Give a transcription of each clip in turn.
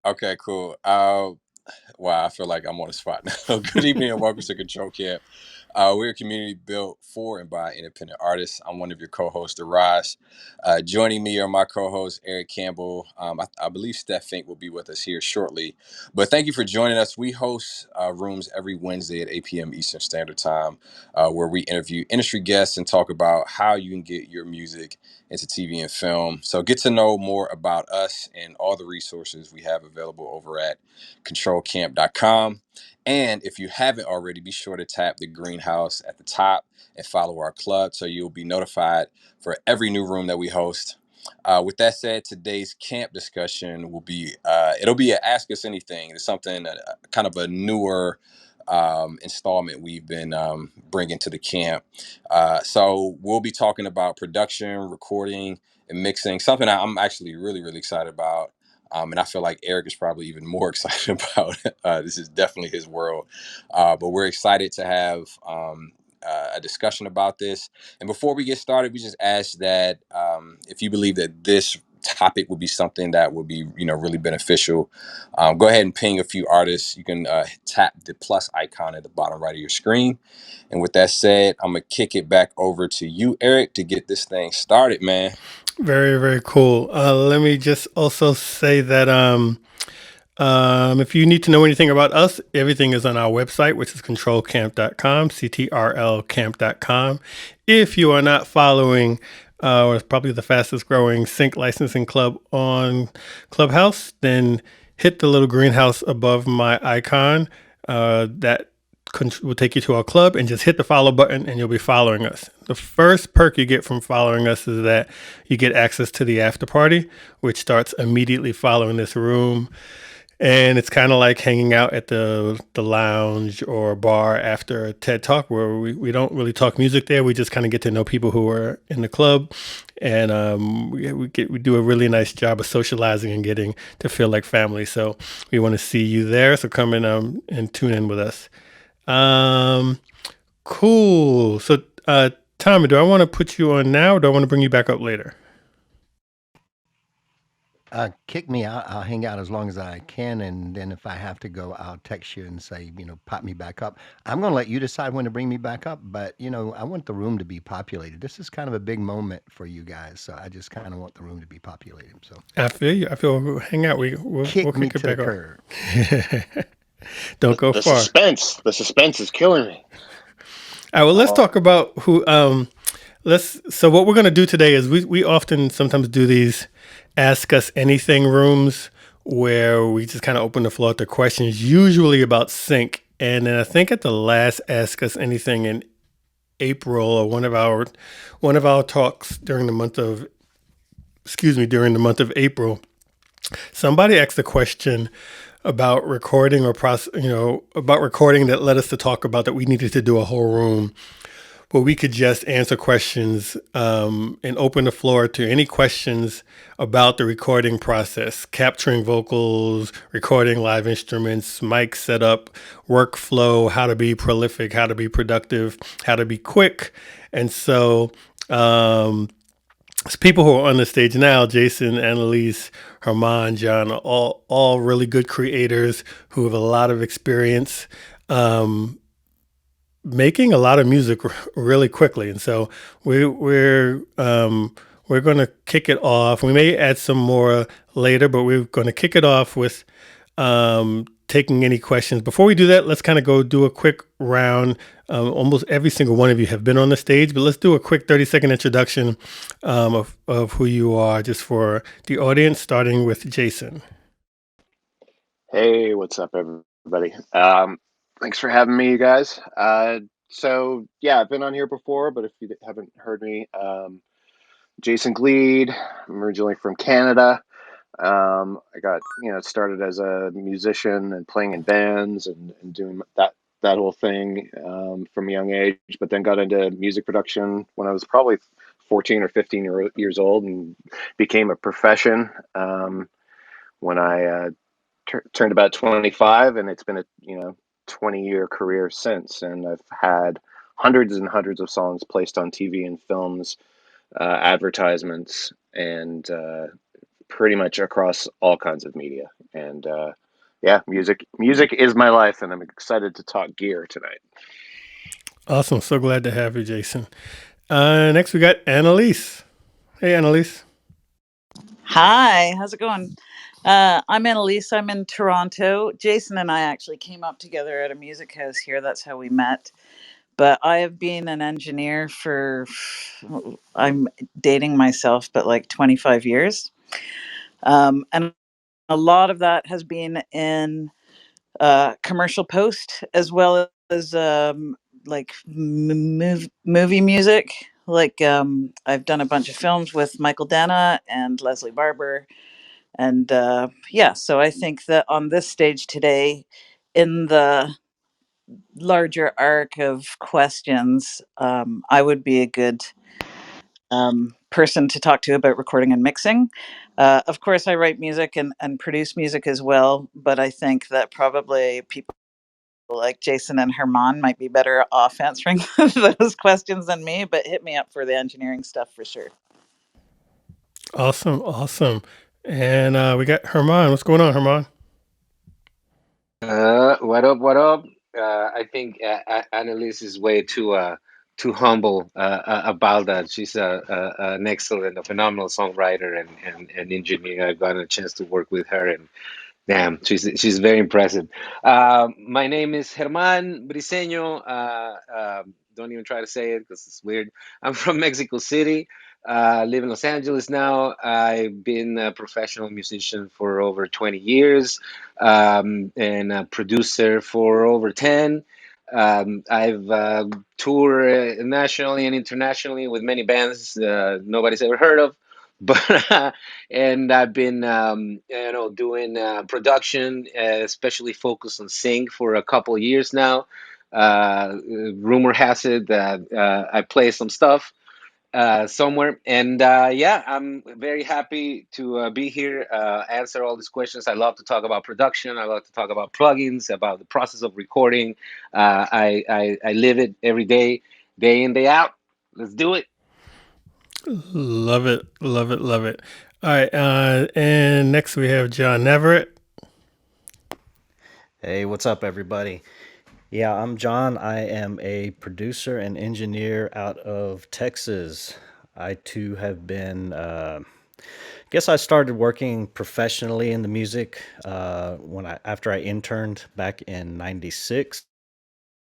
Okay, cool. Wow, I feel like I'm on the spot now. Good evening and welcome to Control Camp. We're a community built for and by independent artists. I'm one of your co-hosts, Raj. Joining me are my co-host, Eric Campbell. I believe Steph Fink will be with us here shortly. But thank you for joining us. We host rooms every Wednesday at 8 p.m. Eastern Standard Time, where we interview industry guests and talk about how you can get your music into TV and film. So get to know more about us and all the resources we have available over at controlcamp.com. And if you haven't already, be sure to tap the greenhouse at the top and follow our club so you'll be notified for every new room that we host. With that said, today's camp discussion will be it'll be a ask us anything. It's something kind of a newer installment we've been bringing to the camp. So we'll be talking about production, recording, and mixing. Something I'm actually really excited about. And I feel like Eric is probably even more excited about. This is definitely his world. But we're excited to have a discussion about this. And before we get started, we just ask that if you believe that this topic would be something that would be, really beneficial, go ahead and ping a few artists. You can tap the plus icon at the bottom right of your screen. And with that said, I'm going to kick it back over to you, Eric, to get this thing started, man. Very, very cool. Let me just also say that if you need to know anything about us, everything is on our website, which is controlcamp.com, CTRLcamp.com. If you are not following, it's probably the fastest growing sync licensing club on Clubhouse, then hit the little greenhouse above my icon. That will take you to our club, and just hit the follow button and you'll be following us. The first perk you get from following us is that you get access to the after party, which starts immediately following this room. And it's kind of like hanging out at the lounge or bar after a TED Talk, where we don't really talk music there. We just kind of get to know people who are in the club. And we do a really nice job of socializing and getting to feel like family. So we want to see you there. So come in and tune in with us. Um, cool. So, Tommy, do I want to put you on now, or do I want to bring you back up later? Kick me out. I'll hang out as long as I can, and then if I have to go, I'll text you and say, pop me back up. I'm going to let you decide when to bring me back up, but I want the room to be populated. This is kind of a big moment for you guys, so I just kind of want the room to be populated. So I feel you. I feel hang out. We'll kick me kick it to the back off. curb. Don't go The far. suspense. The suspense is killing me. All right. Well, let's Oh, talk about who. Let's. So what we're gonna do today is we often sometimes do these ask us anything rooms where we just kind of open the floor to questions, usually about sync. And then I think at the last ask us anything in April, or one of our talks during the month of April, somebody asked a question about recording about recording, that led us to talk about that we needed to do a whole room where we could just answer questions, and open the floor to any questions about the recording process, capturing vocals, recording live instruments, mic setup, workflow, how to be prolific, how to be productive, how to be quick. And so, people who are on the stage now, Jason, Annalise, Herman, John, are all really good creators who have a lot of experience making a lot of music really quickly. And so we're going to kick it off. We may add some more later, but we're going to kick it off with taking any questions. Before we do that, let's kind of go do a quick round. Almost every single one of you have been on the stage, but let's do a quick 30-second introduction of who you are, just for the audience, starting with Jason. hey, what's up, everybody? Thanks for having me, you guys. So yeah, I've been on here before, but if you haven't heard me, Jason Gleed. I'm originally from Canada. I got started as a musician and playing in bands and doing that whole thing from a young age, but then got into music production when I was probably 14 or 15 years old and became a profession when I turned about 25, and it's been a 20-year career since, and I've had hundreds and hundreds of songs placed on TV and films, advertisements, and pretty much across all kinds of media. And yeah, music is my life, and I'm excited to talk gear tonight. Awesome. So glad to have you, Jason. Next, we got Annalise. Hey, Annalise. Hi, how's it going? I'm Annalise. I'm in Toronto. Jason and I actually came up together at a music house here. That's how we met. But I have been an engineer for, I'm dating myself, but like 25 years. And a lot of that has been in commercial post as well as like movie music. Like I've done a bunch of films with Michael Dana and Leslie Barber, and yeah, so I think that on this stage today, in the larger arc of questions, I would be a good person to talk to about recording and mixing. Of course, I write music and produce music as well, but I think that probably people like Jason and Herman might be better off answering those questions than me, but hit me up for the engineering stuff for sure. Awesome. Awesome. And we got Herman. What's going on, Herman? What up? What up? I think Annalise is way too humble about that. She's an excellent, a phenomenal songwriter and engineer. I've gotten a chance to work with her, and damn, she's very impressive. My name is Germán Briseño. Don't even try to say it because it's weird. I'm from Mexico City. Live in Los Angeles now. I've been a professional musician for over 20 years, and a producer for over 10. I've toured nationally and internationally with many bands nobody's ever heard of. But and I've been doing production, especially focused on sync for a couple of years now. Rumor has it that I play some stuff somewhere, and yeah, I'm very happy to be here, answer all these questions. I love to talk about production. I love to talk about plugins, about the process of recording. I live it every day, day in, day out. Let's do it. Love it. Love it. Love it. All right. And next, we have John Neverett. Hey, what's up, everybody? Yeah, I'm John. I am a producer and engineer out of Texas. I too have been, guess I started working professionally in the music after I interned back in '96.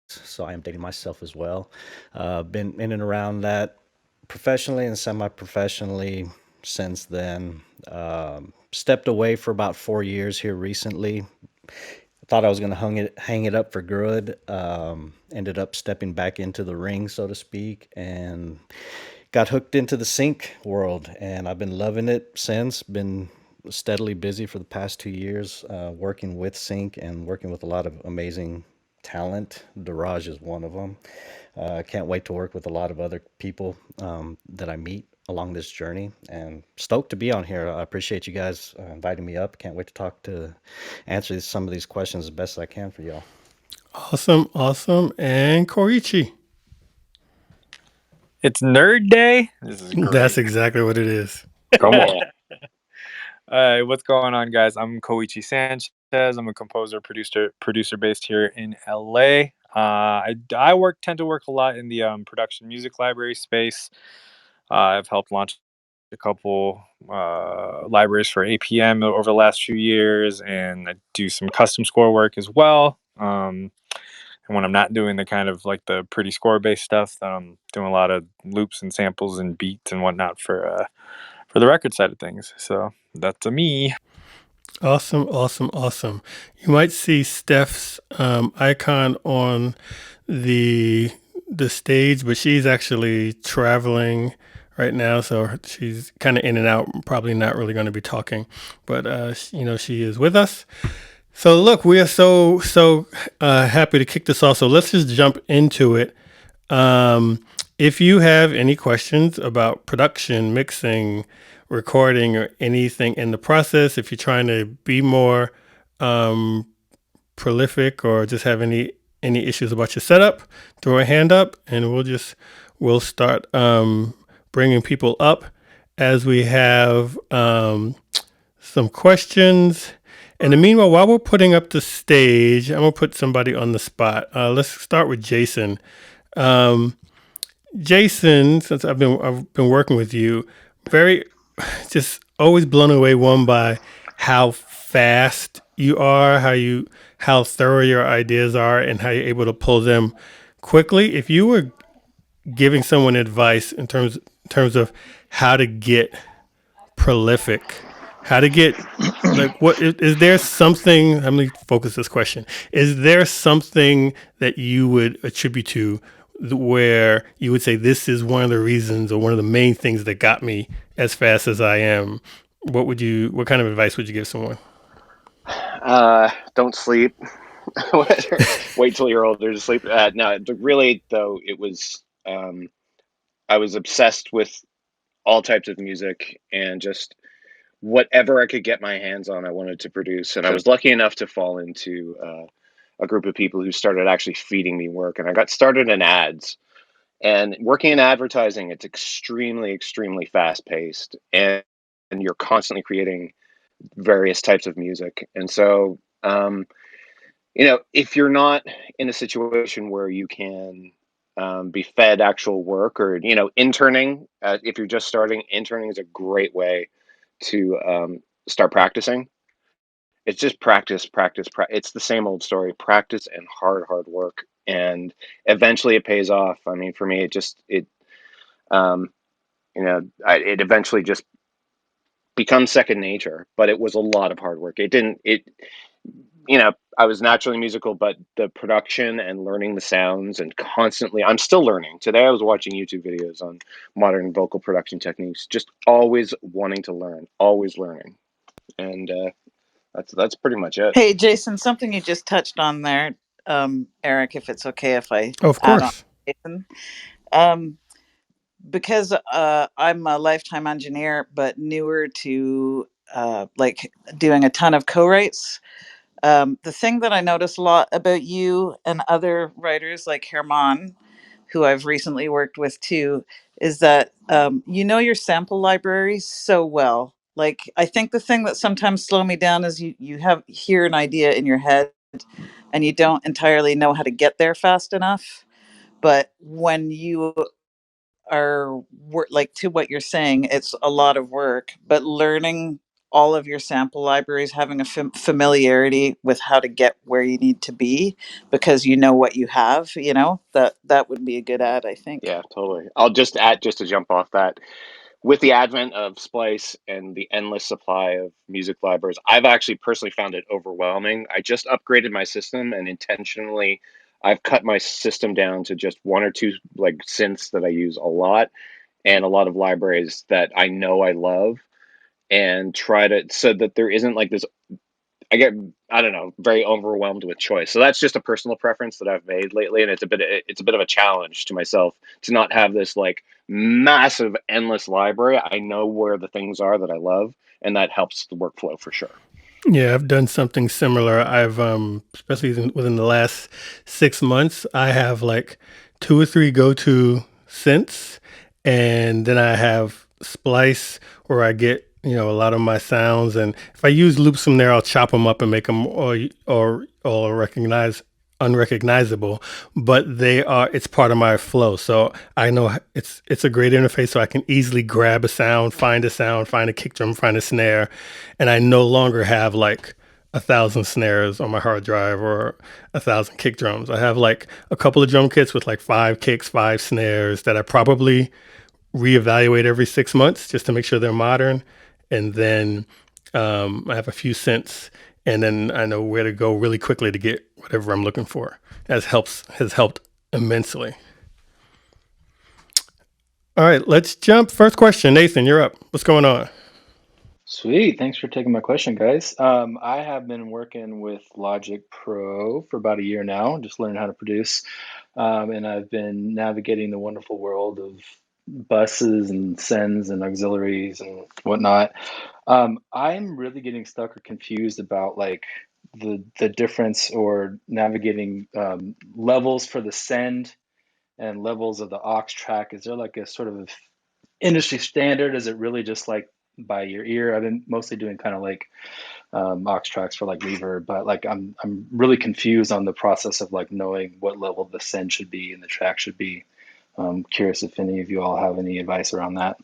So I am dating myself as well. Been in and around that professionally and semi-professionally since then. Stepped away for about 4 years here recently. Thought I was going to hang it up for good. Ended up stepping back into the ring, so to speak, and got hooked into the sync world. And I've been loving it since. Been steadily busy for the past 2 years, working with sync and working with a lot of amazing talent. Daraj is one of them. Can't wait to work with a lot of other people that I meet along this journey, and stoked to be on here. I appreciate you guys inviting me up. Can't wait to answer some of these questions as best I can for y'all. Awesome. Awesome. And Koichi. It's Nerd Day. This is That's great. exactly what it is. Come on. What's going on, guys? I'm Koichi Sanchez. I'm a composer, producer based here in LA. I tend to work a lot in the production music library space. I've helped launch a couple libraries for APM over the last few years, and I do some custom score work as well. And when I'm not doing the kind of like the pretty score based stuff, I'm doing a lot of loops and samples and beats and whatnot for the record side of things. So that's a me. Awesome. Awesome. Awesome. You might see Steph's icon on the stage, but she's actually traveling right now, so she's kind of in and out. Probably not really going to be talking, but she is with us. So look, we are so happy to kick this off. So let's just jump into it. If you have any questions about production, mixing, recording, or anything in the process, if you're trying to be more prolific or just have any issues about your setup, throw a hand up, and we'll start bringing people up as we have some questions. And in the meanwhile, while we're putting up the stage, I'm gonna put somebody on the spot. Let's start with Jason. Um, Jason, since I've been working with you, very just always blown away one by how fast you are, how thorough your ideas are, and how you're able to pull them quickly. If you were giving someone advice in terms of how to get prolific, how to get like what is there something? Let me focus this question. Is there something that you would attribute to where you would say this is one of the reasons or one of the main things that got me as fast as I am? What kind of advice would you give someone? Don't sleep. Wait till you're older to sleep. No, really though, it was I was obsessed with all types of music and just whatever I could get my hands on, I wanted to produce. And I was lucky enough to fall into a group of people who started actually feeding me work. And I got started in ads. And working in advertising, it's extremely, extremely fast paced, and you're constantly creating various types of music. And so, if you're not in a situation where you can be fed actual work or, interning, if you're just starting, interning is a great way to start practicing. It's just practice, practice, it's the same old story, practice and hard, hard work. And eventually it pays off. I mean, for me, um, it eventually just becomes second nature, but it was a lot of hard work. It didn't, it, I was naturally musical, but the production and learning the sounds and constantly, I'm still learning. Today I was watching YouTube videos on modern vocal production techniques, just always wanting to learn, always learning. And that's pretty much it. Hey, Jason, something you just touched on there, Eric, if it's okay if I Of add on, course. Jason. Um, because I'm a lifetime engineer, but newer to like doing a ton of co-writes. The thing that I notice a lot about you and other writers like Herman, who I've recently worked with too, is that you know your sample library so well. Like I think the thing that sometimes slow me down is you have hear an idea in your head and you don't entirely know how to get there fast enough. But when you are like to what you're saying, it's a lot of work, but learning all of your sample libraries, having a familiarity with how to get where you need to be because you know what you have, that would be a good ad, I think. Yeah, totally. I'll just add, just to jump off that, with the advent of Splice and the endless supply of music libraries, I've actually personally found it overwhelming. I just upgraded my system and intentionally I've cut my system down to just one or two like synths that I use a lot and a lot of libraries that I know I love, and try to, so that there isn't like this, I get, I don't know, very overwhelmed with choice. So that's just a personal preference that I've made lately, and it's a bit of a challenge to myself to not have this like massive endless library. I know where the things are that I love, and that helps the workflow for sure. Yeah, I've done something similar. I've especially within the last 6 months, I have like two or three go-to synths, and then I have Splice where I get a lot of my sounds, and if I use loops from there, I'll chop them up and make them or recognize unrecognizable, but it's part of my flow. So I know it's a great interface, so I can easily grab a sound, find a kick drum, find a snare, and I no longer have like 1,000 snares on my hard drive or 1,000 kick drums. I have like a couple of drum kits with like 5 kicks, 5 snares that I probably reevaluate every 6 months just to make sure they're modern. And then I have a few synths, and then I know where to go really quickly to get whatever I'm looking for. Has helped immensely. All right, let's jump. First question, Nathan, you're up. What's going on? Sweet. Thanks for taking my question, guys. I have been working with Logic Pro for about a year now, just learning how to produce. And I've been navigating the wonderful world of buses and sends and auxiliaries and whatnot. I'm really getting stuck or confused about like the difference or navigating levels for the send and levels of the aux track. Is there like a sort of industry standard? Is it really just like by your ear. I've been mostly doing kind of like aux tracks for like reverb, but like I'm really confused on the process of like knowing what level the send should be and the track should be. I'm curious if any of you all have any advice around that.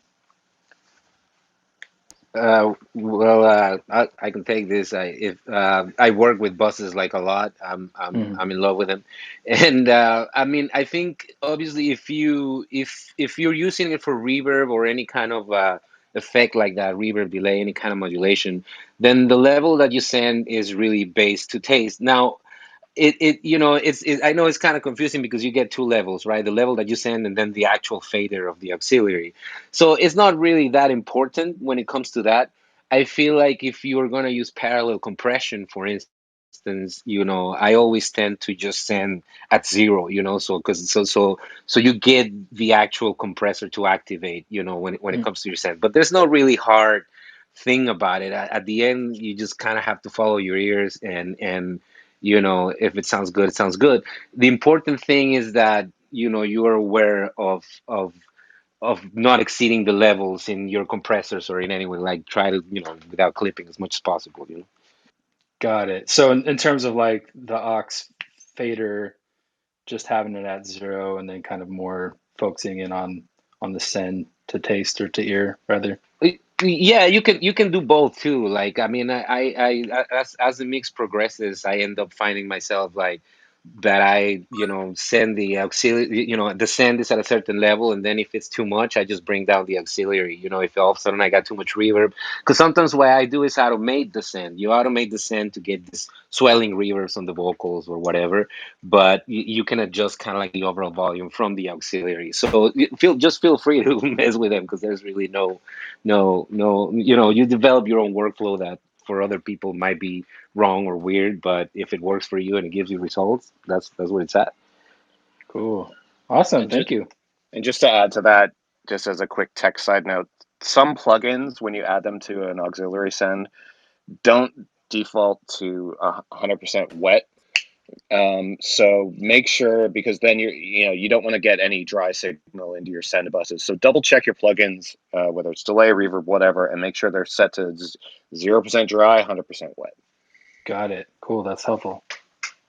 I can take this. I work with buses like a lot. Hmm. I'm in love with them, and I mean, I think obviously if you're using it for reverb or any kind of effect like that, reverb delay, any kind of modulation, then the level that you send is really based to taste. Now, I know it's kind of confusing because you get two levels, right? The level that you send and then the actual fader of the auxiliary. So it's not really that important when it comes to that. I feel like if you're going to use parallel compression, for instance, I always tend to just send at zero, so you get the actual compressor to activate, when it comes to your send. But there's no really hard thing about it. At the end, you just kind of have to follow your ears, and if it sounds good, it sounds good. The important thing is that you are aware of not exceeding the levels in your compressors or in any way. Like, try to, without clipping as much as possible. Got it. So in terms of like the aux fader, just having it at zero and then kind of more focusing in on the send to taste or to ear rather. Yeah, you can do both too. Like, I mean, as the mix progresses, I end up finding myself like that. Send the auxiliary. The send is at a certain level, and then if it's too much, I just bring down the auxiliary. If all of a sudden I got too much reverb, because sometimes what I do is automate the send. You automate the send to get this swelling reverbs on the vocals or whatever, but you can adjust kind of like the overall volume from the auxiliary. So feel free to mess with them, because there's really no, you develop your own workflow that for other people might be wrong or weird, but if it works for you and it gives you results, that's what it's at. Cool. Awesome. And just Thank you. and just to add to that, just as a quick tech side note, some plugins when you add them to an auxiliary send don't default to 100% wet. So make sure, because then you don't want to get any dry signal into your send buses. So double check your plugins, whether it's delay, reverb, whatever, and make sure they're set to 0% dry, 100% wet. Got it. Cool. That's helpful.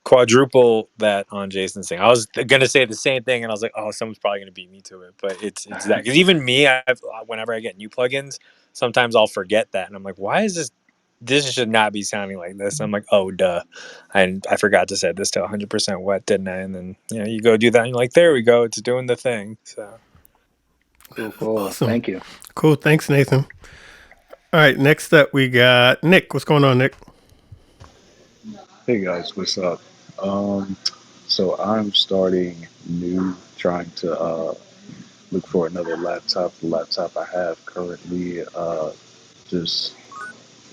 Quadruple that on Jason's thing. I was gonna say the same thing, and I was like, "Oh, someone's probably gonna beat me to it." But it's that, because even me, whenever I get new plugins, sometimes I'll forget that, and I'm like, "Why is this? This should not be sounding like this." And I'm like, "Oh, duh, and I forgot to set this to 100% wet, didn't I?" And then you go do that, and you're like, "There we go, it's doing the thing." So Cool, cool. Awesome. Thank you. Cool. Thanks, Nathan. All right. Next up, we got Nick. What's going on, Nick? Hey guys, what's up? Um, so I'm starting new, trying to look for another laptop. The laptop I have currently just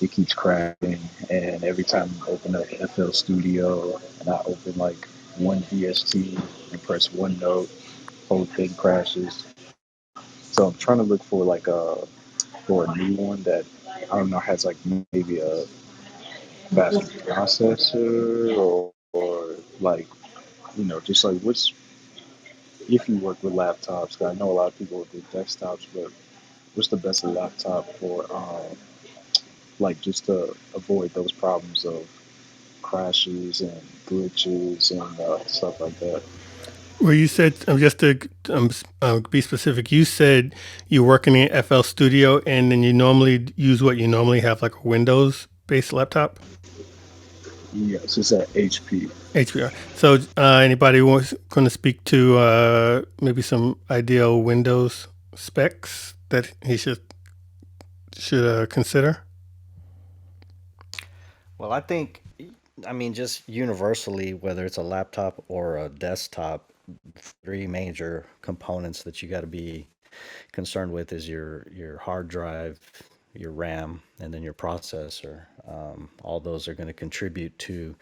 it keeps crashing, and every time I open up FL Studio and I open like one VST and press one note, whole thing crashes. So I'm trying to look for like for a new one that I don't know has like maybe a faster processor or like just like what's if you work with laptops, 'cause I know a lot of people do desktops, but what's the best laptop for like just to avoid those problems of crashes and glitches and stuff like that? Well, you said just to be specific. You said you're working in FL Studio, and then you normally use what you normally have, like a Windows-based laptop. Yes, it's at HP. HBR. So, anybody wants going to speak to maybe some ideal Windows specs that he should consider? Well, I mean, just universally, whether it's a laptop or a desktop, three major components that you got to be concerned with is your hard drive, your RAM, and then your processor. All those are going to contribute to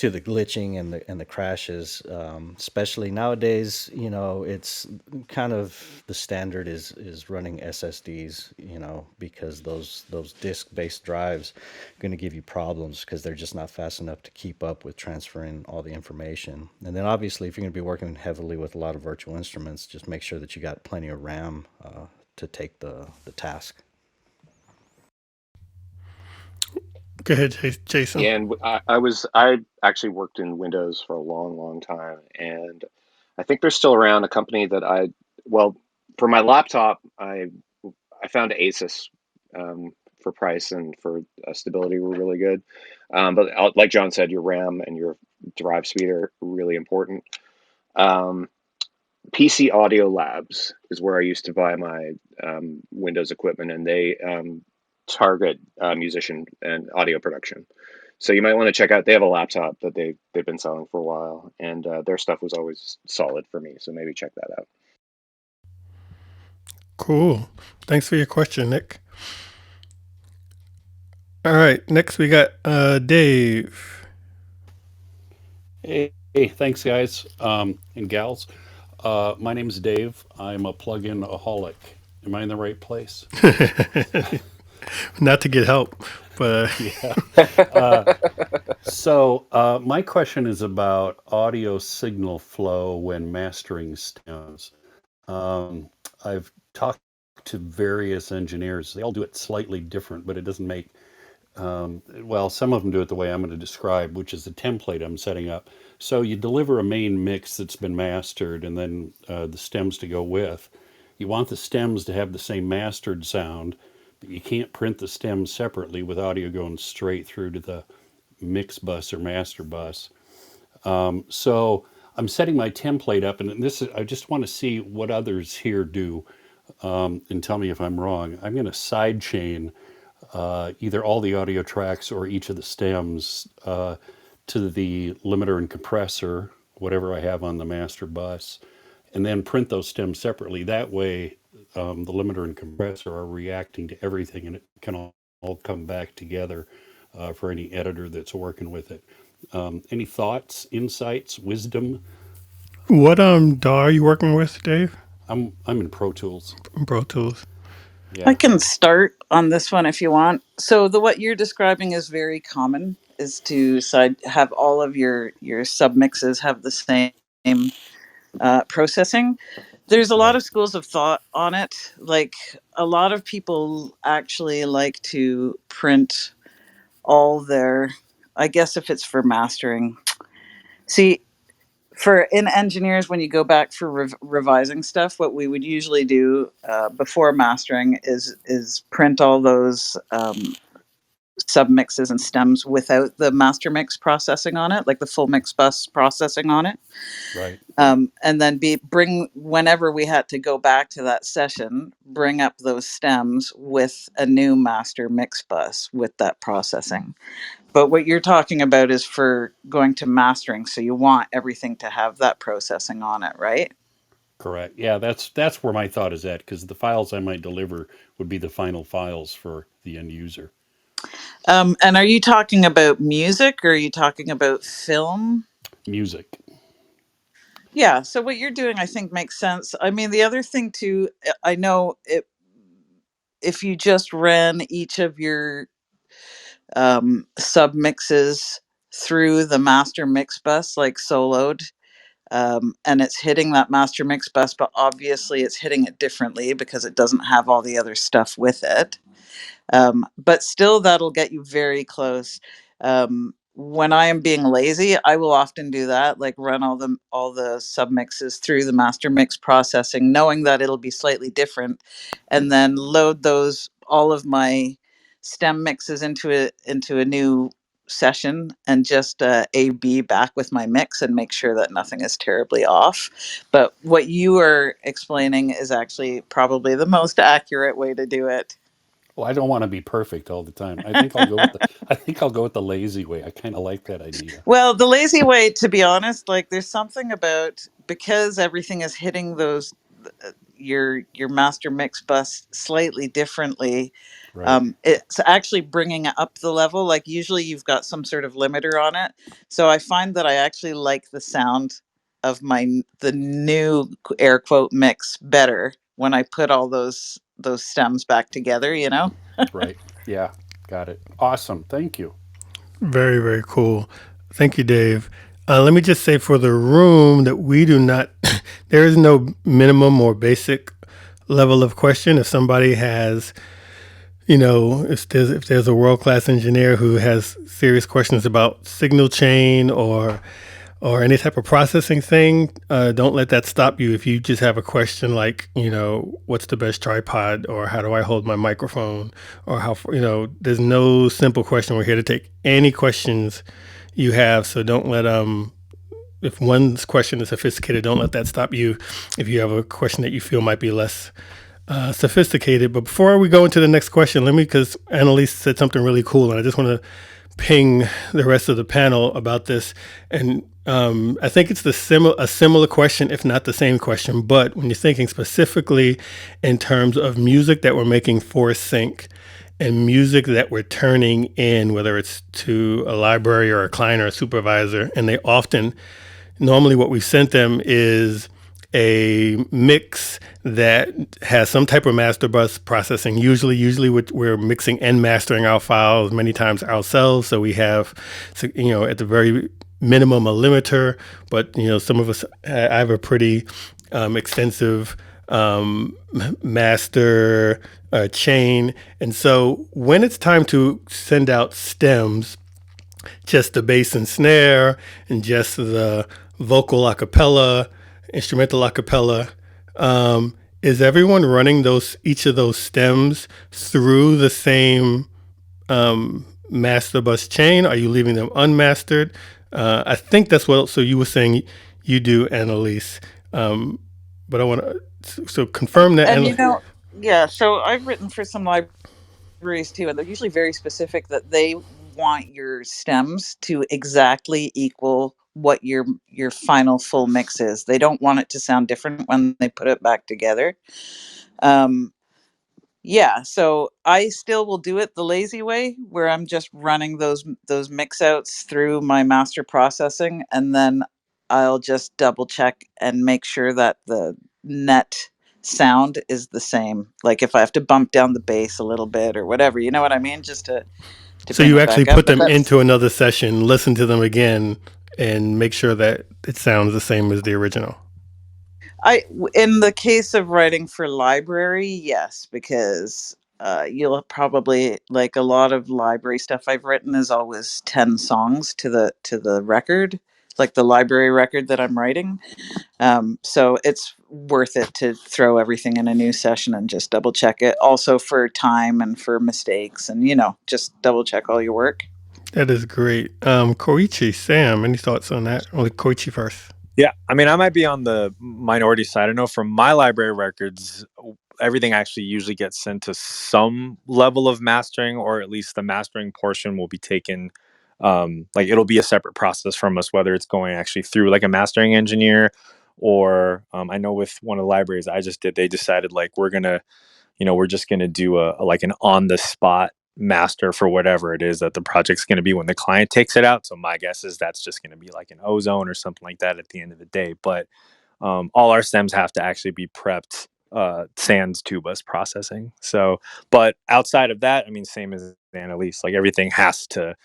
the glitching and the crashes. Especially nowadays, it's kind of the standard is running SSDs. Because those disk-based drives are going to give you problems because they're just not fast enough to keep up with transferring all the information. And then obviously, if you're going to be working heavily with a lot of virtual instruments, just make sure that you got plenty of RAM to take the task. Go ahead, Jason. Yeah, and I actually worked in Windows for a long, long time, and I think they're still around. A company that well, for my laptop, I found Asus, for price and for stability were really good. But like John said, your RAM and your drive speed are really important. Um, PC Audio Labs is where I used to buy my Windows equipment, and they target musician and audio production. So you might want to check out. They have a laptop that they've been selling for a while, and their stuff was always solid for me. So maybe check that out. Cool. Thanks for your question, Nick. All right, next we got Dave. Hey, thanks, guys and gals. My name's Dave. I'm a plug-in aholic. Am I in the right place? Not to get help, but Yeah. My question is about audio signal flow when mastering stems. I've talked to various engineers. They all do it slightly different, but it doesn't make well, some of them do it the way I'm going to describe, which is the template I'm setting up. So you deliver a main mix that's been mastered and then the stems to go with. You want the stems to have the same mastered sound, but you can't print the stems separately with audio going straight through to the mix bus or master bus. So I'm setting my template up, and I just want to see what others here do and tell me if I'm wrong. I'm going to sidechain either all the audio tracks or each of the stems to the limiter and compressor, whatever I have on the master bus, and then print those stems separately. That way, the limiter and compressor are reacting to everything, and it can all come back together for any editor that's working with it. Any thoughts, insights, wisdom? what DAW are you working with, Dave? I'm in Pro Tools. Pro Tools. I Yeah, can start on this one if you want. So the what you're describing is very common, is to have all of your submixes have the same processing. There's a lot right, of schools of thought on it. Like a lot of people actually like to print all their, I guess if it's for mastering. See, for in engineers, when you go back for revising stuff, what we would usually do before mastering is print all those submixes and stems without the master mix processing on it, like the full mix bus processing on it. right. And then bring whenever we had to go back to that session, bring up those stems with a new master mix bus with that processing. But what you're talking about is for going to mastering, so you want everything to have that processing on it, right? Correct. Yeah, that's where my thought is at because the files I might deliver would be the final files for the end user. And are you talking about music or are you talking about film? Music. Yeah. So what you're doing, I think, makes sense. I mean, the other thing too, I know it. If you just ran each of your sub mixes through the master mix bus, like soloed, and it's hitting that master mix bus, but obviously it's hitting it differently because it doesn't have all the other stuff with it. But still, that'll get you very close. When I am being lazy, I will often do that, like run all the submixes through the master mix processing, knowing that it'll be slightly different, and then load those all of my stem mixes into a new session and just A B back with my mix and make sure that nothing is terribly off. But what you are explaining is actually probably the most accurate way to do it. Well, I don't want to be perfect all the time. I think I'll go with the lazy way. I kind of like that idea. Well, the lazy way, to be honest, like there's something about, because everything is hitting those your master mix bus slightly differently. Right. It's actually bringing up the level. Like usually you've got some sort of limiter on it, so I find that I actually like the sound of the new air quote mix better when I put all those stems back together. You know. Right. Yeah. Got it. Awesome. Thank you. Very, very cool. Thank you, Dave. Let me just say for the room that we do not, there is no minimum or basic level of question. If somebody has, if there's a world class engineer who has serious questions about signal chain or any type of processing thing, don't let that stop you. If you just have a question like, what's the best tripod, or how do I hold my microphone, or there's no simple question. We're here to take any questions you have. So don't let if one's question is sophisticated, don't let that stop you. If you have a question that you feel might be less sophisticated. But before we go into the next question, because Annalise said something really cool, and I just want to ping the rest of the panel about this. And I think it's a similar question, if not the same question. But when you're thinking specifically in terms of music that we're making for sync and music that we're turning in, whether it's to a library or a client or a supervisor, and normally what we've sent them is a mix that has some type of master bus processing. Usually we're mixing and mastering our files many times ourselves. So we have, at the very minimum, a limiter. But some of us, I have a pretty extensive master chain. And so when it's time to send out stems, just the bass and snare and just the vocal a cappella, instrumental a cappella. Is everyone running each of those stems through the same master bus chain? Are you leaving them unmastered? I think that's what. So you were saying you do, Annalise, but I want to confirm that. And yeah. So I've written for some libraries too, and they're usually very specific that they want your stems to exactly equal what your final full mix is. They don't want it to sound different when they put it back together. Um, yeah, so I still will do it the lazy way, where I'm just running those mix outs through my master processing, and then I'll just double check and make sure that the net sound is the same. Like if I have to bump down the bass a little bit or whatever, you know what I mean? Just to So bring you it actually back up. put But them that's into another session, listen to them again, and make sure that it sounds the same as the original. in the case of writing for library, yes, because you'll probably, like, a lot of library stuff I've written is always 10 songs to the record, like the library record that I'm writing. So it's worth it to throw everything in a new session and just double check it. Also for time and for mistakes, and just double check all your work. That is great. Koichi, Sam, any thoughts on that? Only Koichi first. Yeah, I mean, I might be on the minority side. I know from my library records, everything actually usually gets sent to some level of mastering, or at least the mastering portion will be taken. Like it'll be a separate process from us, whether it's going actually through like a mastering engineer, or I know with one of the libraries I just did, they decided like we're just gonna do like an on the spot master for whatever it is that the project's going to be when the client takes it out. So my guess is that's just going to be like an ozone or something like that at the end of the day. But all our stems have to actually be prepped sans two bus processing. So, but outside of that, I mean, same as Annalise, like everything has to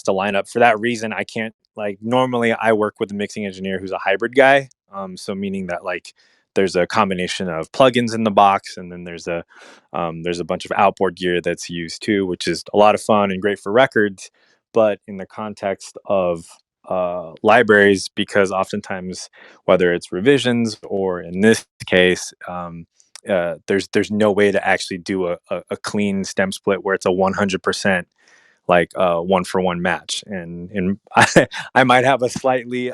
line up. For that reason, I can't, like, normally I work with a mixing engineer who's a hybrid guy. So meaning that like there's a combination of plugins in the box, and then there's a bunch of outboard gear that's used too, which is a lot of fun and great for records. But in the context of libraries, because oftentimes, whether it's revisions or in this case, there's no way to actually do a clean stem split where it's a 100% like one for one match. And I might have a slightly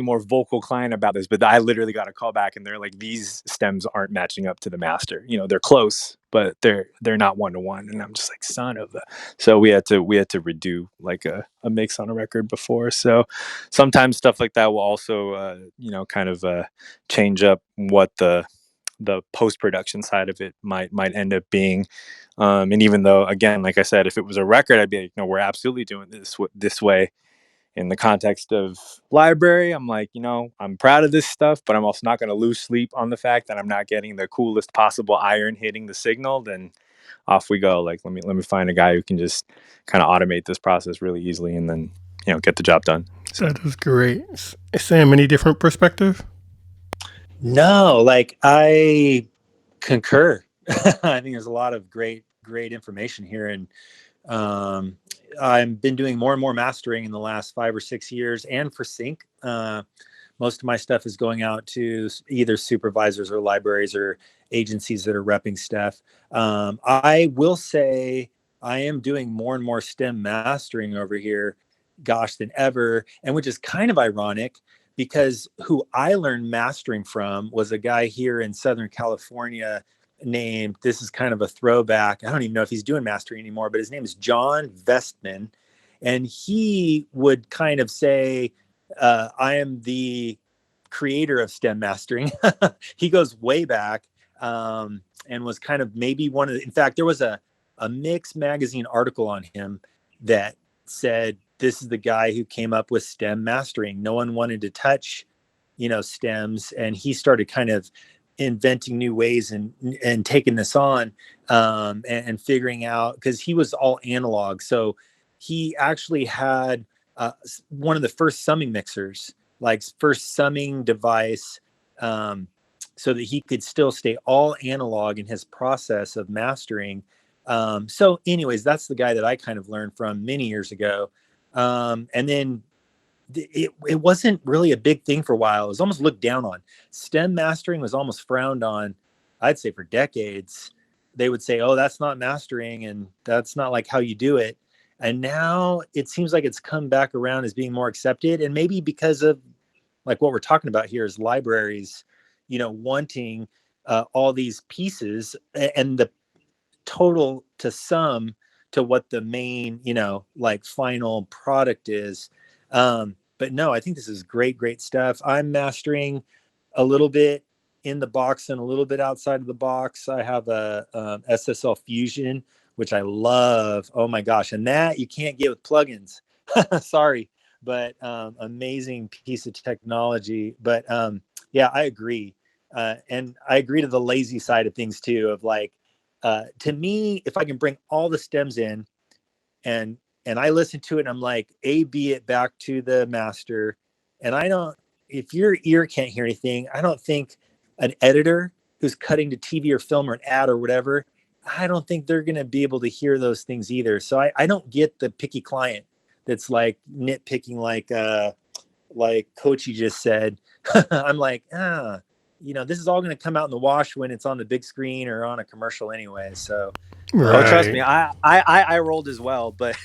more vocal client about this, but I literally got a call back and they're like, these stems aren't matching up to the master. They're close, but they're not one to one. And I'm just like, son of a. So we had to redo like a mix on a record before. So sometimes stuff like that will also kind of change up what the post production side of it might end up being. And even though, again, like I said, if it was a record, I'd be like, no, we're absolutely doing this way. In the context of library, I'm like, I'm proud of this stuff, but I'm also not going to lose sleep on the fact that I'm not getting the coolest possible iron hitting the signal. Then off we go. Like, let me find a guy who can just kind of automate this process really easily, and then get the job done. So. That is great. Sam, any different perspective? No, like I concur. I think there's a lot of great great information here. And I've been doing more and more mastering in the last 5 or 6 years, and for sync. Most of my stuff is going out to either supervisors or libraries or agencies that are repping stuff. I will say I am doing more and more STEM mastering over here, gosh, than ever, and which is kind of ironic because who I learned mastering from was a guy here in Southern California named, this is kind of a throwback, I don't even know if he's doing mastering anymore, but his name is John Vestman. And he would kind of say, I am the creator of STEM mastering. He goes way back, and was kind of maybe one of the, in fact, there was a Mix magazine article on him that said, this is the guy who came up with STEM mastering. No one wanted to touch, stems. And he started kind of inventing new ways and taking this on, and figuring out, because he was all analog. So he actually had one of the first summing mixers, like first summing device, so that he could still stay all analog in his process of mastering. So anyways, that's the guy that I kind of learned from many years ago. And then it wasn't really a big thing for a while. It was almost looked down on. STEM mastering was almost frowned on, I'd say for decades. They would say, oh, that's not mastering and that's not like how you do it. And now it seems like it's come back around as being more accepted. And maybe because of like what we're talking about here is libraries, wanting all these pieces and the total to sum to what the main, like final product is. But no, I think this is great stuff. I'm mastering a little bit in the box and a little bit outside of the box. I have a SSL Fusion, which I love. Oh my gosh. And that you can't get with plugins. Sorry, but amazing piece of technology. But yeah, I agree. And I agree to the lazy side of things too, of like, to me, if I can bring all the stems in and I listen to it and I'm like, A, B it back to the master. And I don't, if your ear can't hear anything, I don't think an editor who's cutting to TV or film or an ad or whatever, I don't think they're going to be able to hear those things either. So I don't get the picky client that's like nitpicking, like Kochi just said. I'm like, this is all going to come out in the wash when it's on the big screen or on a commercial anyway. So, Oh, trust Right. me, I rolled as well, but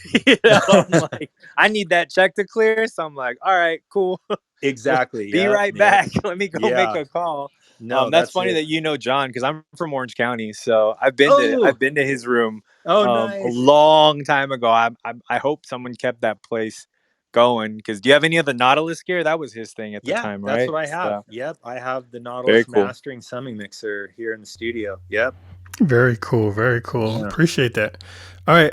I'm like, I need that check to clear, so I'm like, all right, cool. exactly. Be Yep. right Yep. back. Let me go make Yeah. a call. No, That's that's funny it. that you know John because I'm from Orange County, so I've Oh, been to his room oh, a nice. long time ago. I hope someone kept that place going. Because do you have any of the Nautilus gear? That was his thing at the Yeah, time, that's right? what I have. So Yep. I have the very Nautilus cool. mastering summing mixer here in the studio. Yep. Very cool. Very cool. Yeah. Appreciate that. All right.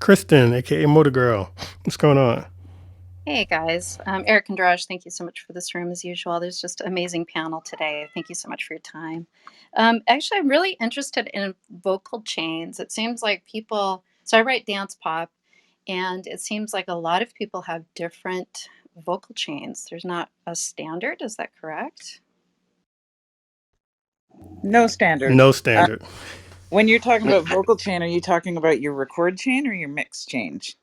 Kristen, aka Motor Girl. What's going on? Hey guys, Eric and Draj, thank you so much for this room as usual. There's just an amazing panel today. Thank you so much for your time. Actually, I'm really interested in vocal chains. It seems like people, so I write dance pop, and it seems like a lot of people have different vocal chains. There's not a standard, is that correct? No standard. No Uh, standard. when you're talking about vocal chain, are you talking about your record chain or your mix change?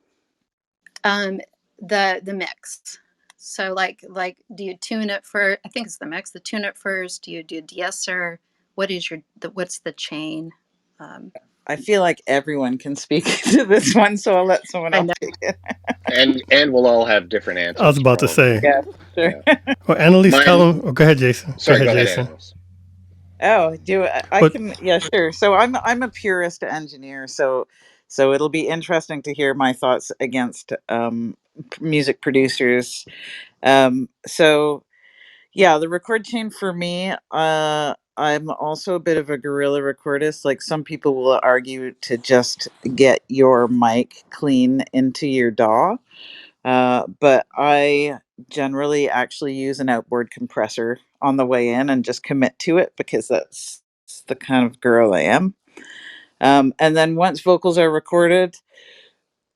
Um, the mix. So do you tune it for? I think it's the mix. The tune it first. Do you do de-esser? What is what's the chain? Um, I feel like everyone can speak to this one, so I'll let someone I else know. take it. And we'll all have different I was answers about to say. probably. Yeah, sure. Yeah. Well, Annalise, tell Mine. them. Oh, go ahead, Jason. Go Sorry. ahead, Go ahead, Jason. Annalise. Oh, do I What? can, yeah, sure. So I'm a purist engineer, so it'll be interesting to hear my thoughts against music producers. So yeah, the record chain for me, I'm also a bit of a guerrilla recordist. Like some people will argue to just get your mic clean into your DAW. But I generally actually use an outboard compressor on the way in and just commit to it because that's the kind of girl I am. And then once vocals are recorded,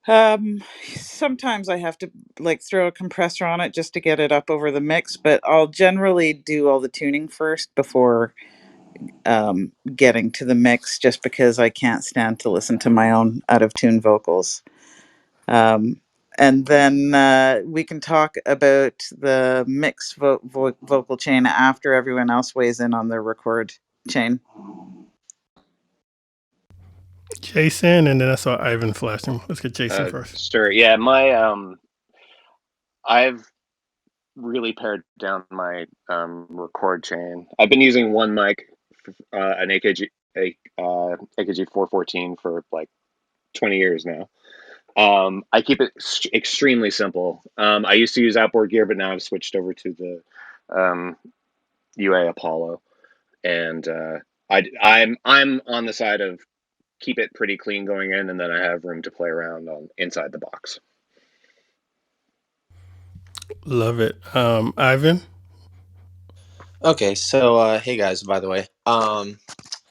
sometimes I have to like throw a compressor on it just to get it up over the mix, but I'll generally do all the tuning first before getting to the mix just because I can't stand to listen to my own out of tune vocals. Um, and then we can talk about the mix vocal chain after everyone else weighs in on their record chain. Jason, and then I saw Ivan flashing. Let's get Jason first. Sure. Yeah, my I've really pared down my record chain. I've been using one mic, an AKG 414 for like 20 years now. I keep it extremely simple. I used to use outboard gear, but now I've switched over to the UA Apollo, and I'm on the side of keep it pretty clean going in, and then I have room to play around on inside the box. Love it. Ivan? Okay, so hey guys, by the way.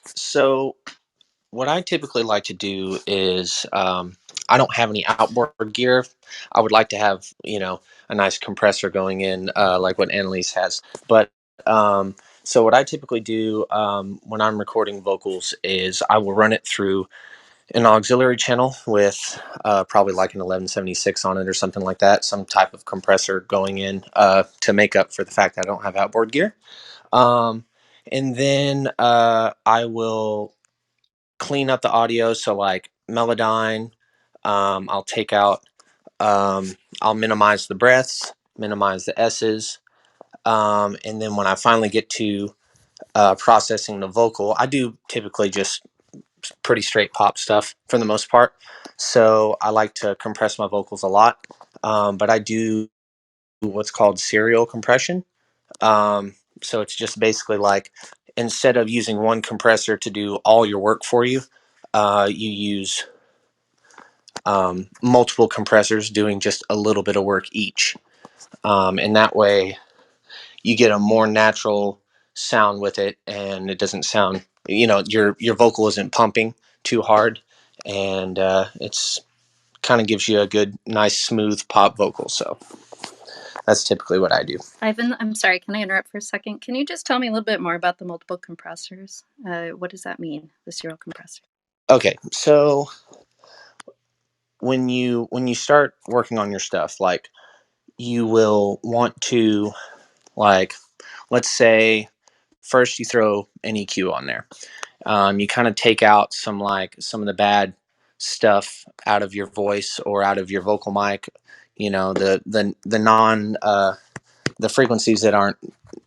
So what I typically like to do is I don't have any outboard gear. I would like to have, a nice compressor going in, like what Annalise has. But so what I typically do when I'm recording vocals is I will run it through an auxiliary channel with probably like an 1176 on it or something like that, some type of compressor going in to make up for the fact that I don't have outboard gear. Um, and then I will clean up the audio. So like Melodyne, I'll take out, I'll minimize the breaths, minimize the S's. And then when I finally get to processing the vocal, I do typically just pretty straight pop stuff for the most part. So I like to compress my vocals a lot. But I do what's called serial compression. So it's just basically like instead of using one compressor to do all your work for you, you use multiple compressors doing just a little bit of work each. And that way you get a more natural sound with it, and it doesn't sound, your vocal isn't pumping too hard, and it's kind of gives you a good, nice, smooth pop vocal. So that's typically what I do. Ivan, I'm sorry, can I interrupt for a second? Can you just tell me a little bit more about the multiple compressors? What does that mean, the serial compressor? Okay, so when you start working on your stuff, like you will want to, like, let's say first you throw an EQ on there. You kind of take out some of the bad stuff out of your voice or out of your vocal mic. The non the frequencies that aren't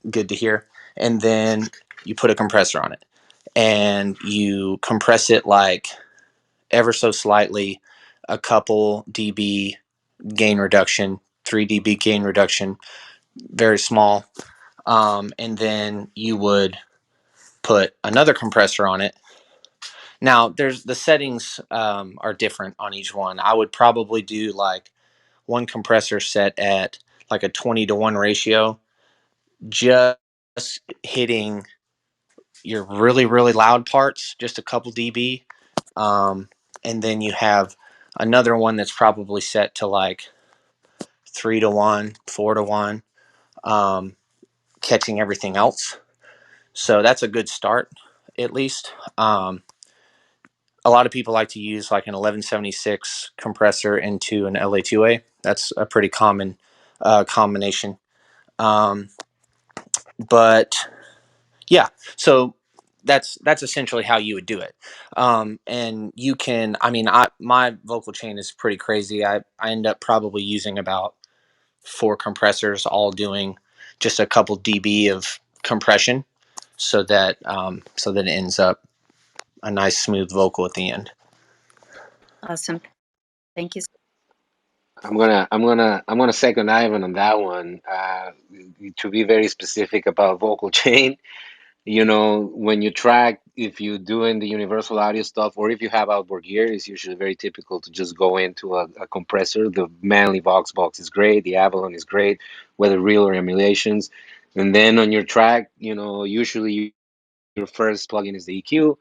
good to hear, and then you put a compressor on it, and you compress it like ever so slightly, a couple dB gain reduction, 3 dB gain reduction, very small. And then you would put another compressor on it. Now, there's the settings are different on each one. I would probably do like one compressor set at like a 20-to-1 ratio, just hitting your really, really loud parts, just a couple dB. And then you have another one that's probably set to like 3-to-1, 4-to-1, catching everything else. So that's a good start, at least. A lot of people like to use like an 1176 compressor into an LA2A. That's a pretty common combination. Um, but yeah, so that's essentially how you would do it. And you can, I mean, my vocal chain is pretty crazy. I end up probably using about 4 compressors, all doing just a couple dB of compression, so that it ends up a nice smooth vocal at the end. Awesome. Thank you. I'm gonna second Ivan on that one. To be very specific about vocal chain, when you track, if you're doing the universal audio stuff, or if you have outboard gear, it's usually very typical to just go into a compressor. The Manly Voxbox is great, the Avalon is great, whether real or emulations. And then on your track, usually your first plugin is the EQ.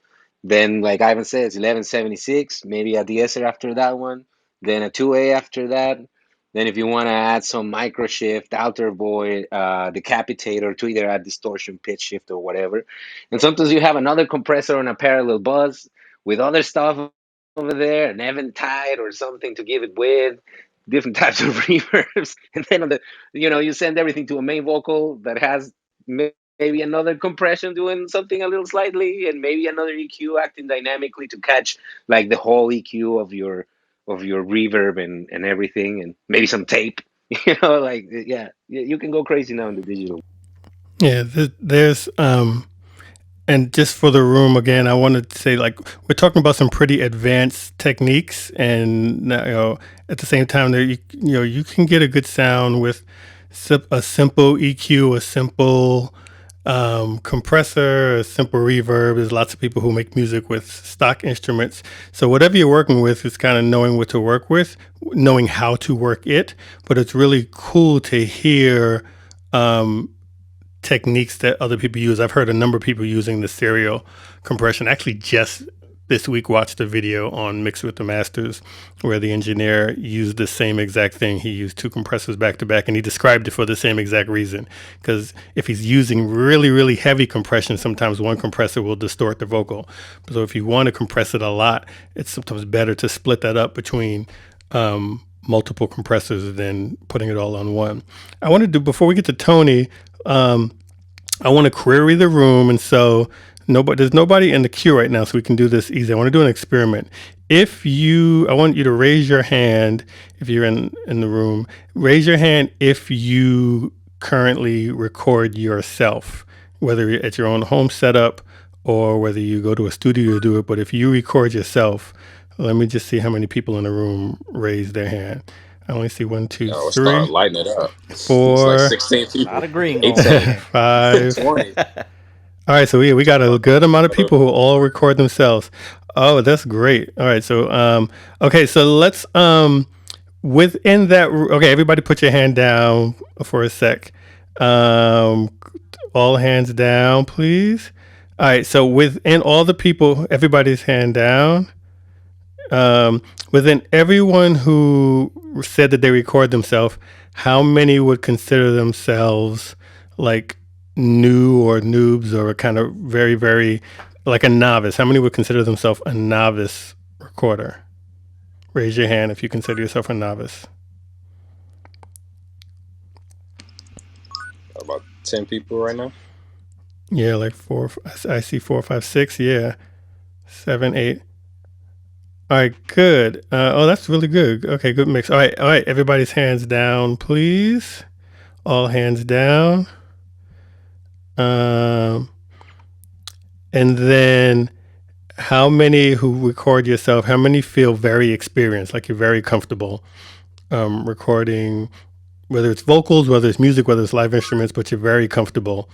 Then, like Ivan says, 1176, maybe a de-esser after that one, then a 2A after that. Then if you want to add some micro shift, alter void, decapitator to either add distortion, pitch shift, or whatever. And sometimes you have another compressor on a parallel bus with other stuff over there, an eventide or something to give it width, different types of reverbs. And then you send everything to a main vocal that has maybe another compression doing something a little slightly, and maybe another EQ acting dynamically to catch like the whole EQ of your reverb and everything, and maybe some tape. Like yeah, you can go crazy now in the digital. Yeah, there's and just for the room again, I wanted to say like we're talking about some pretty advanced techniques, and at the same time, there you can get a good sound with a simple EQ, a simple compressor, a simple reverb. There's lots of people who make music with stock instruments. So whatever you're working with is kind of knowing what to work with, knowing how to work it. But it's really cool to hear techniques that other people use. I've heard a number of people using the stereo compression. Actually, just this week watched a video on Mix with the Masters where the engineer used the same exact thing. He used two compressors back to back, and he described it for the same exact reason. Because if he's using really, really heavy compression, sometimes one compressor will distort the vocal. So if you want to compress it a lot, it's sometimes better to split that up between multiple compressors than putting it all on one. I want to do, before we get to Tony, I want to query the room, and so there's nobody in the queue right now, so we can do this easy. I want to do an experiment. I want you to raise your hand if you're in the room. Raise your hand if you currently record yourself, whether you're at your own home setup or whether you go to a studio to do it. But if you record yourself, let me just see how many people in the room raise their hand. I only see one, two, Let's start three, lighting it up. It's like four, 16 Not people, agreeing all the 18, way. 5. 20. All right, so we got a good amount of people who all record themselves. Oh, that's great. All right, so okay, so let's within that. Okay, everybody, put your hand down for a sec. Um, all hands down, please. All right, so within all the people, everybody's hand down. Within everyone who said that they record themselves, how many would consider themselves like new or noobs or kind of very, very like a novice? How many would consider themselves a novice recorder? Raise your hand if you consider yourself a novice. About 10 people right now. Yeah, like four. I see 4, 5, 6. Yeah, 7, 8. All right, good. Oh, that's really good. Okay, good mix. All right. Everybody's hands down, please. All hands down. Um, and then how many who record yourself, how many feel very experienced, like you're very comfortable recording, whether it's vocals, whether it's music, whether it's live instruments, but you're very comfortable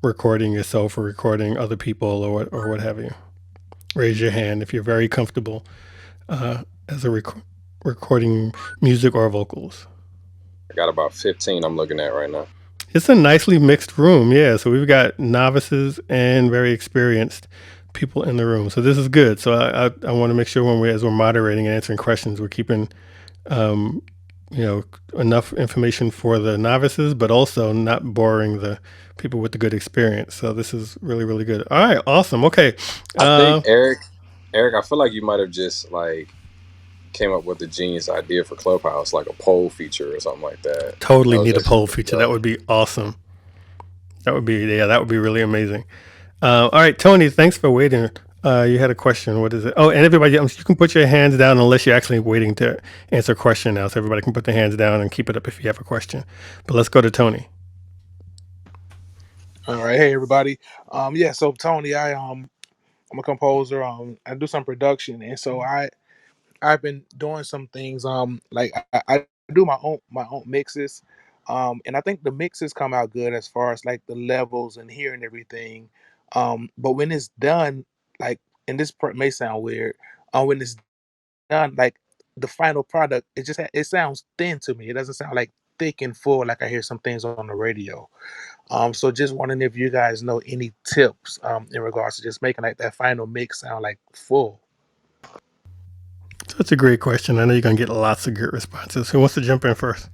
recording yourself or recording other people or what have you? Raise your hand if you're very comfortable as a recording music or vocals. I got about 15 I'm looking at right now. It's a nicely mixed room, yeah. So we've got novices and very experienced people in the room. So this is good. So I want to make sure as we're moderating and answering questions, we're keeping um, enough information for the novices, but also not boring the people with the good experience. So this is really, really good. All right, awesome. Okay, I think Eric, I feel like you might have just like came up with the genius idea for Clubhouse, like a poll feature or something like that. totally need a That's just poll really feature. That dope. would be awesome. That would be really amazing. All right, Tony, thanks for waiting. You had a question. What is it? Oh, and everybody, you can put your hands down unless you're actually waiting to answer a question now. So everybody can put their hands down and keep it up if you have a question. But let's go to Tony. All right, hey everybody. Yeah, so Tony, I'm a composer. I do some production, and so I've been doing some things. Like I do my own mixes, and I think the mixes come out good as far as like the levels and hearing everything. But when it's done, like, and this part may sound weird, when it's done, like the final product, it sounds thin to me. It doesn't sound like thick and full like I hear some things on the radio. So just wondering if you guys know any tips in regards to just making like that final mix sound like full. That's a great question. I know you're going to get lots of good responses. Who wants to jump in first?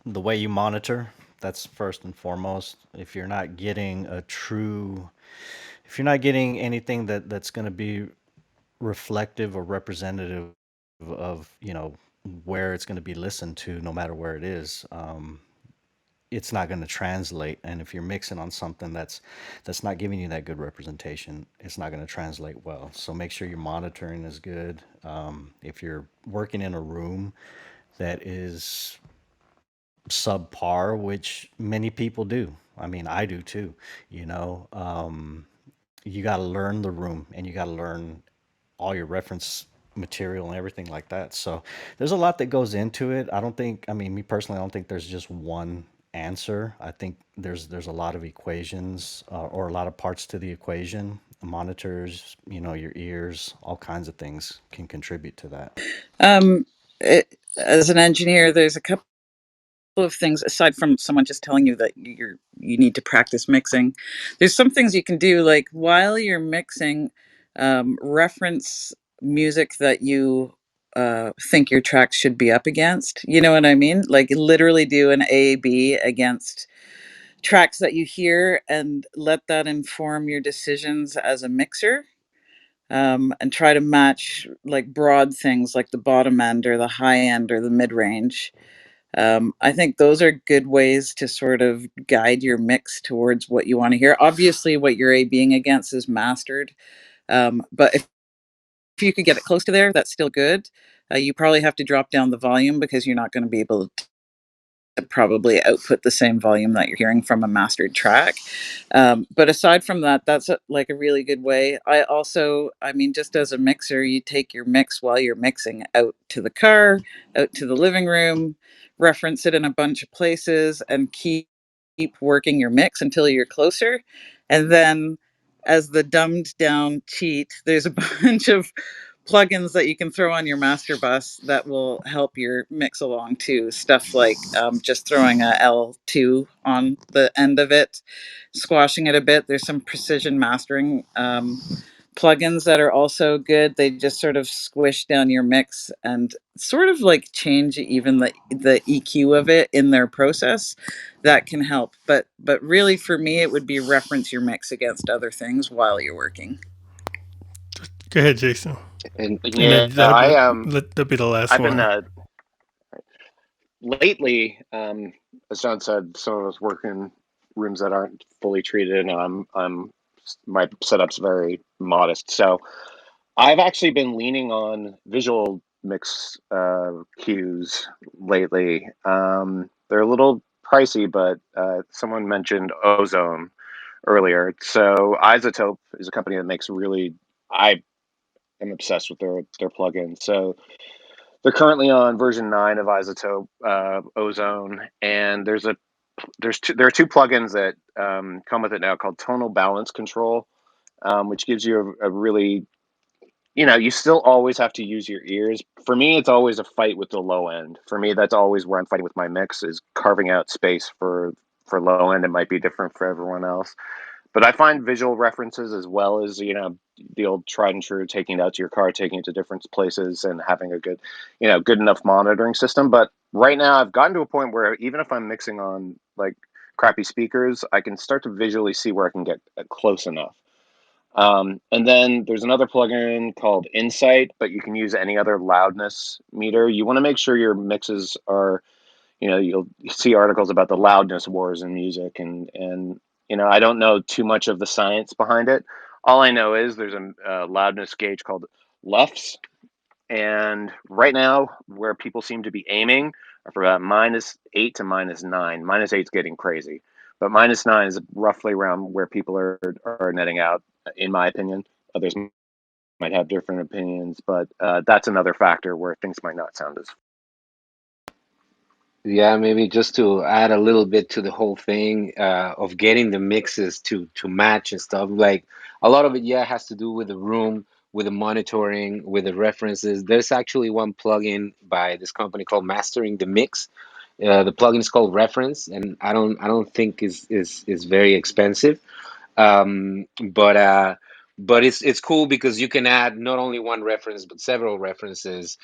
The way you monitor, that's first and foremost. If you're not getting a true, if you're not getting anything that's going to be reflective or representative of, where it's going to be listened to, no matter where it is, it's not going to translate. And if you're mixing on something that's not giving you that good representation, it's not going to translate well. So make sure your monitoring is good. If you're working in a room that is subpar, which many people do, I mean, I do too, you got to learn the room, and you got to learn all your reference material and everything like that. So there's a lot that goes into it. I don't think, I mean, me personally, I don't think there's just one answer. I think there's a lot of equations, or a lot of parts to the equation. Monitors, your ears, all kinds of things can contribute to that. Um, as an engineer, there's a couple of things aside from someone just telling you that you need to practice mixing. There's some things you can do, like while you're mixing, reference music that you think your track should be up against. You know what I mean? Like literally do an A B against tracks that you hear and let that inform your decisions as a mixer. And try to match like broad things like the bottom end or the high end or the mid range. I think those are good ways to sort of guide your mix towards what you want to hear. Obviously, what you're A being against is mastered, but if you could get it close to there, that's still good. You probably have to drop down the volume because you're not going to be able probably output the same volume that you're hearing from a mastered track. But aside from that, that's like a really good way. I also, I mean, just as a mixer, you take your mix while you're mixing out to the car, out to the living room, reference it in a bunch of places, and keep working your mix until you're closer. And then, as the dumbed down cheat, there's a bunch of plugins that you can throw on your master bus that will help your mix along too. Stuff like just throwing a L2 on the end of it, squashing it a bit. There's some precision mastering plugins that are also good. They just sort of squish down your mix and sort of like change even the EQ of it in their process. That can help. But really for me it would be reference your mix against other things while you're working. Go ahead, Jason. And And Yeah, then that'll be the last I've been one. lately, as John said, some of us work in rooms that aren't fully treated, and I'm my setup's very modest. So I've actually been leaning on visual mix cues lately. They're a little pricey, but someone mentioned Ozone earlier. So Isotope is a company that makes really. I am obsessed with their plugins. So they're currently on version 9 of Isotope Ozone, and there are two plugins that come with it now called Tonal Balance Control, which gives you a really, you still always have to use your ears. For me, it's always a fight with the low end. For me, that's always where I'm fighting with my mix, is carving out space for low end. It might be different for everyone else. But I find visual references, as well as, the old tried and true, taking it out to your car, taking it to different places, and having a good, good enough monitoring system. But right now I've gotten to a point where even if I'm mixing on like crappy speakers, I can start to visually see where I can get close enough. And then there's another plugin called Insight, but you can use any other loudness meter. You want to make sure your mixes are, you'll see articles about the loudness wars in music, and I don't know too much of the science behind it. All I know is there's a loudness gauge called LUFS, and right now where people seem to be aiming are for about -8 to -9. -8 is getting crazy, but -9 is roughly around where people are netting out, in my opinion. Others might have different opinions, but that's another factor where things might not sound as. yeah, maybe just to add a little bit to the whole thing of getting the mixes to match and stuff. Like a lot of it, yeah, has to do with the room, with the monitoring, with the references. There's actually one plugin by this company called Mastering the Mix. The plugin is called Reference, and I don't think is very expensive. But but it's cool because you can add not only one reference but several references.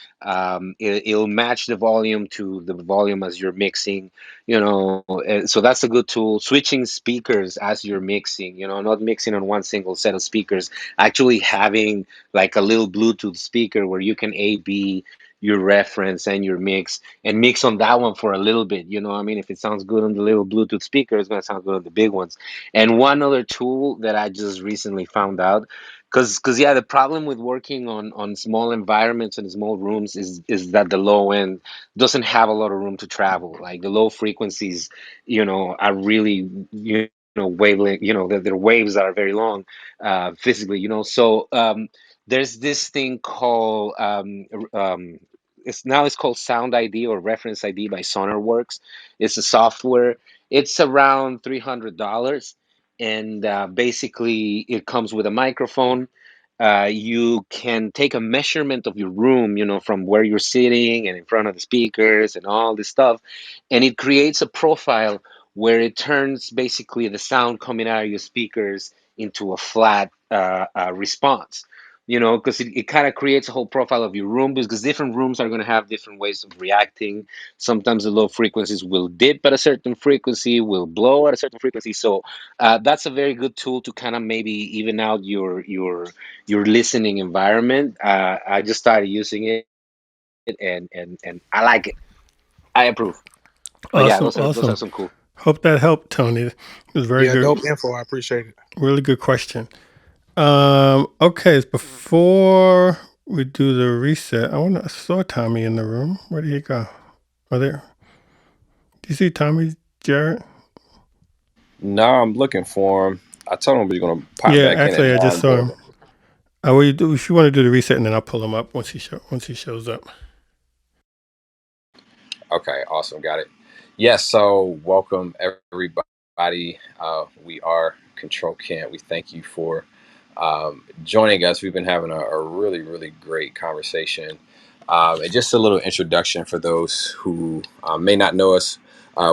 It'll match the volume to the volume as you're mixing, so that's a good tool. Switching speakers as you're mixing, not mixing on one single set of speakers, actually having like a little Bluetooth speaker where you can A B your reference and your mix and mix on that one for a little bit. I mean, if it sounds good on the little Bluetooth speaker, it's going to sound good on the big ones. And one other tool that I just recently found out, because yeah, the problem with working on small environments and small rooms is that the low end doesn't have a lot of room to travel. Like the low frequencies, are really, wavelength, they're waves that are very long, physically, So there's this thing called it's called Sound ID or Reference ID by SonarWorks. It's a software. It's around $300, and basically it comes with a microphone. You can take a measurement of your room, from where you're sitting and in front of the speakers and all this stuff, and it creates a profile where it turns basically the sound coming out of your speakers into a flat response. Because it kind of creates a whole profile of your room, because different rooms are going to have different ways of reacting. Sometimes the low frequencies will dip at a certain frequency, will blow at a certain frequency. So that's a very good tool to kind of maybe even out your listening environment. I just started using it, and I like it. I approve. But yeah, Awesome, those are awesome. some cool. Hope that helped, Tony. It was very Yeah, good, dope info. I appreciate it. really good question. Okay, before we do the reset, I saw Tommy in the room. Where did he go? Oh, there. Do you see Tommy, Jared? No, I'm looking for him. I told him we are gonna pop Yeah, back in at actually, I just nine, saw but him. Will you do? If you want to do the reset, and then I'll pull him up once he shows up. okay, awesome, got it. Yes, so welcome everybody. We are Control Camp. We thank you for joining us. We've been having a really, really great conversation. And just a little introduction for those who may not know us.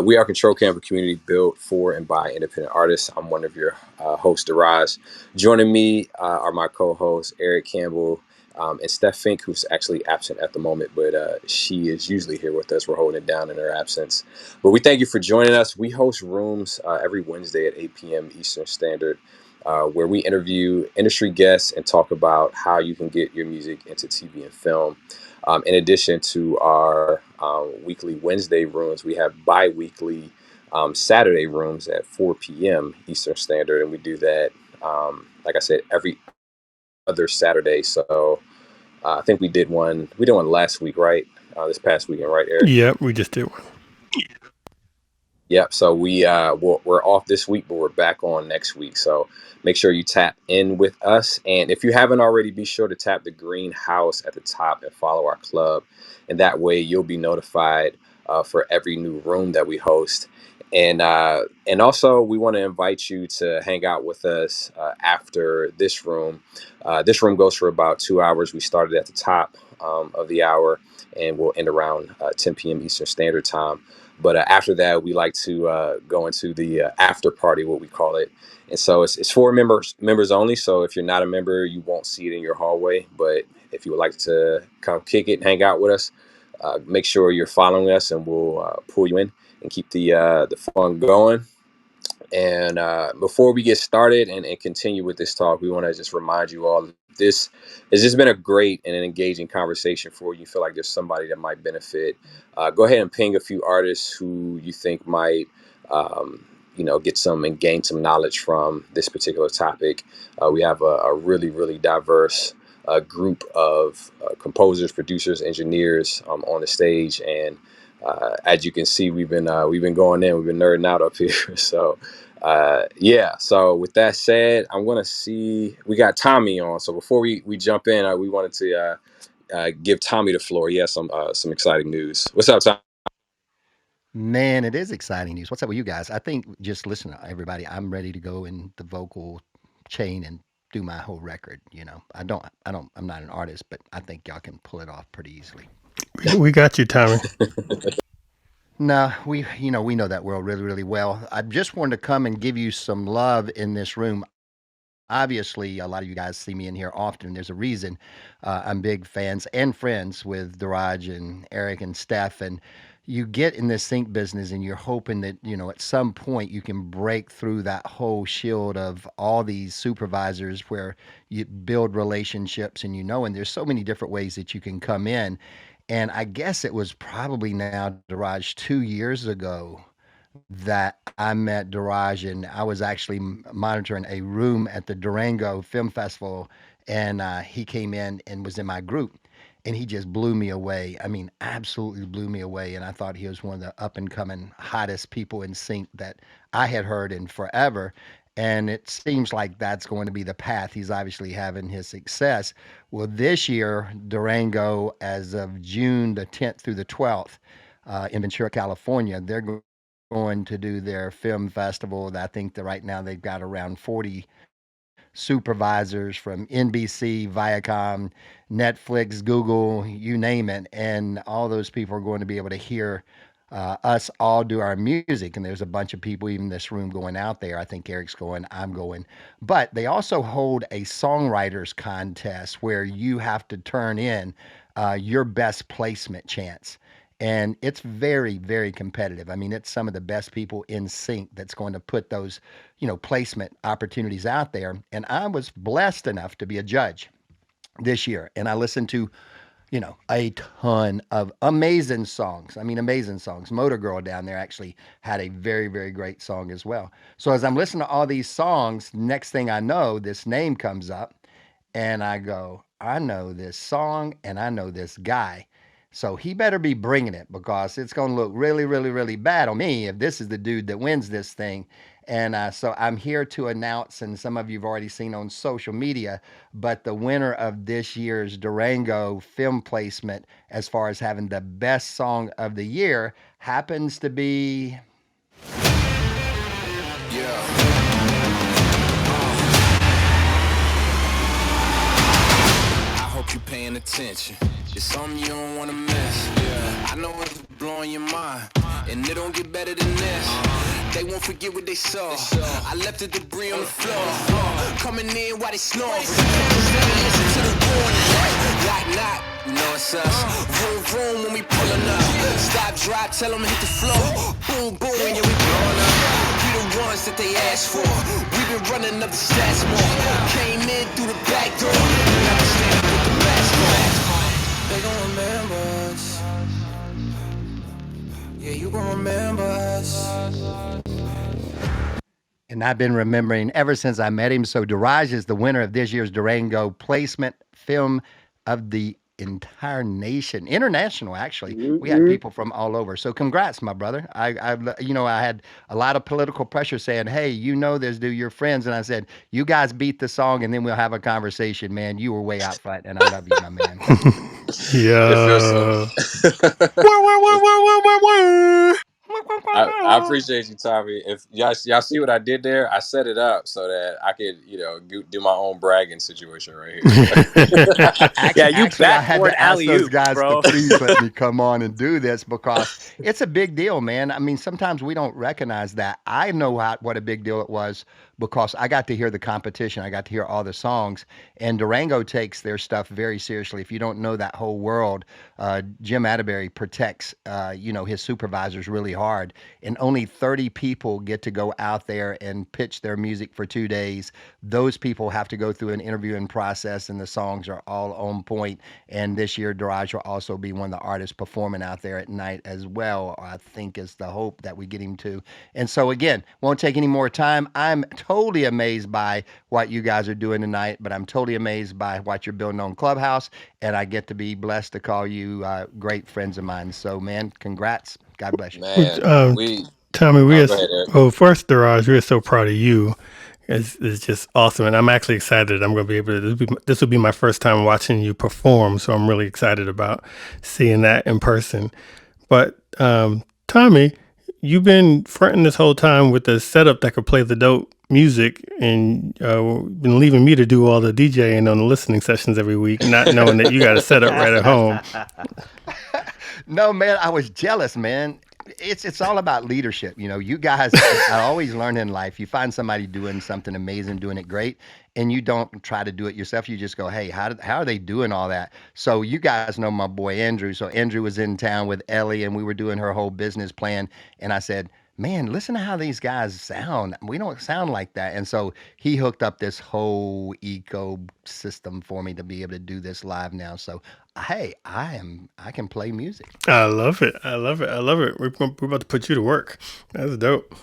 We are Control Camp, a community built for and by independent artists. I'm one of your hosts, Daraz. Joining me are my co-hosts, Eric Campbell and Steph Fink, who's actually absent at the moment, but she is usually here with us. We're holding it down in her absence. But we thank you for joining us. We host rooms every Wednesday at 8 p.m. Eastern Standard, where we interview industry guests and talk about how you can get your music into TV and film. In addition to our weekly Wednesday rooms, we have bi-weekly Saturday rooms at 4 p.m. Eastern Standard, and we do that, like I said, every other Saturday. So I think we did one. We did one last week, right? This past weekend, right, Eric? Yep, we just did one. Yep. So we're off this week, but we're back on next week. So make sure you tap in with us, and if you haven't already, be sure to tap the green house at the top and follow our club, and that way you'll be notified for every new room that we host. And also we want to invite you to hang out with us after this room. This room goes for about 2 hours. We started at the top of the hour, and we'll end around 10 p.m. Eastern Standard Time. But after that, we like to go into the after party, what we call it. And so it's for members only. So if you're not a member, you won't see it in your hallway. But if you would like to come kick it and hang out with us, make sure you're following us, and we'll pull you in and keep the fun going. And before we get started and continue with this talk, we want to just remind you all that this has just been a great and an engaging conversation for you. Feel like there's somebody that might benefit. Go ahead and ping a few artists who you think might, get some and gain some knowledge from this particular topic. We have a really, really diverse group of composers, producers, engineers on the stage, and as you can see, we've been going in, we've been nerding out up here. So yeah. So with that said, I'm gonna see we got Tommy on. So before we jump in, we wanted to give Tommy the floor. He has some exciting news. What's up, Tom? Man, it is exciting news. What's up with you guys? I think just listen, everybody. I'm ready to go in the vocal chain and do my whole record. I'm not an artist, but I think y'all can pull it off pretty easily. We got you, Tommy. No, we know that world really, really well. I just wanted to come and give you some love in this room. obviously, a lot of you guys see me in here often. There's a reason. I'm big fans and friends with Daraj and Eric and Steph. And you get in this sync business and you're hoping that, at some point you can break through that whole shield of all these supervisors where you build relationships and there's so many different ways that you can come in. And I guess it was probably now, Daraj, 2 years ago that I met Daraj, and I was actually monitoring a room at the Durango Film Festival, and he came in and was in my group, and he just blew me away. I mean, absolutely blew me away, and I thought he was one of the up and coming hottest people in sync that I had heard in forever. And it seems like that's going to be the path. He's obviously having his success. Well, this year, Durango, as of June the 10th through the 12th, in Ventura, California, they're going to do their film festival. I think that right now they've got around 40 supervisors from NBC, Viacom, Netflix, Google, you name it. And all those people are going to be able to hear us all do our music. And there's a bunch of people, even in this room, going out there. I think Eric's going, I'm going. But they also hold a songwriters contest where you have to turn in your best placement chance. And it's very, very competitive. I mean, it's some of the best people in sync that's going to put those, placement opportunities out there. And I was blessed enough to be a judge this year. And I listened to, a ton of amazing songs. I mean, amazing songs. Motor Girl down there actually had a very, very great song as well. So as I'm listening to all these songs, next thing I know, this name comes up and I go, I know this song and I know this guy. So he better be bringing it because it's going to look really, really, really bad on me if this is the dude that wins this thing. And so I'm here to announce, and some of you have already seen on social media, but the winner of this year's Durango film placement, as far as having the best song of the year, happens to be. Yeah. I hope you're paying attention. It's something you don't wanna miss. Yeah. I know it's blowing your mind, and it don't get better than this. They won't forget what they saw. I left the debris on the floor. Coming in while they snore. Listen to the warning. Knock, you know it's us. Vroom, vroom when we pulling up. Stop, drop, tell them hit the floor. Boom, boom, yeah, we blowing up. We the ones that they asked for. We've been running up the stats more. Came in through the back door. Never stand up with the mask on. They gon' remember us. Yeah, you gon' remember us. And I've been remembering ever since I met him. So Daraj is the winner of this year's Durango Placement Film of the entire nation, international. Actually, we had Mm-hmm. people from all over. So congrats, my brother. I had a lot of political pressure saying, "Hey, this dude, your friends," and I said, "You guys beat the song, and then we'll have a conversation." Man, you were way out front, and I love you, my man. It feels so. Yeah. I appreciate you, Tommy. If y'all see what I did there, I set it up so that I could, do my own bragging situation right here. Yeah, Actually, you actually, I had backboard to ask alley those oop, guys to bro. please let me come on and do this because it's a big deal, man. I mean, sometimes we don't recognize that. I know what a big deal it was because I got to hear the competition. I got to hear all the songs, and Durango takes their stuff very seriously. If you don't know that whole world, Jim Atterbury protects, his supervisors really hard, and only 30 people get to go out there and pitch their music for 2 days. Those people have to go through an interviewing process, and the songs are all on point. And this year, Daraj will also be one of the artists performing out there at night as well. I think is the hope that we get him to. And so again, won't take any more time. I'm totally amazed by what you guys are doing tonight, but I'm totally amazed by what you're building on Clubhouse. And I get to be blessed to call you great friends of mine. So, man, congrats. God bless you. Man, we. Tommy, we Oh, are. go ahead, Eric. Oh, first, Daraj, we're so proud of you. It's just awesome, and I'm actually excited. I'm going to be able to. This will be my first time watching you perform, so I'm really excited about seeing that in person. But Tommy, you've been fronting this whole time with the setup that could play the dope music, and been leaving me to do all the DJing on the listening sessions every week, not knowing that you got a setup right at home. No, man, I was jealous, man. It's all about leadership. You know, you guys, I always learn in life, you find somebody doing something amazing, doing it great, and you don't try to do it yourself. You just go, hey, how are they doing all that? So you guys know my boy Andrew. So Andrew was in town with Ellie, and we were doing her whole business plan. And I said, man, listen to how these guys sound. We don't sound like that. And so he hooked up this whole ecosystem for me to be able to do this live now. So hey, I can play music. I love it. I love it. I love it. We're about to put you to work. That's dope.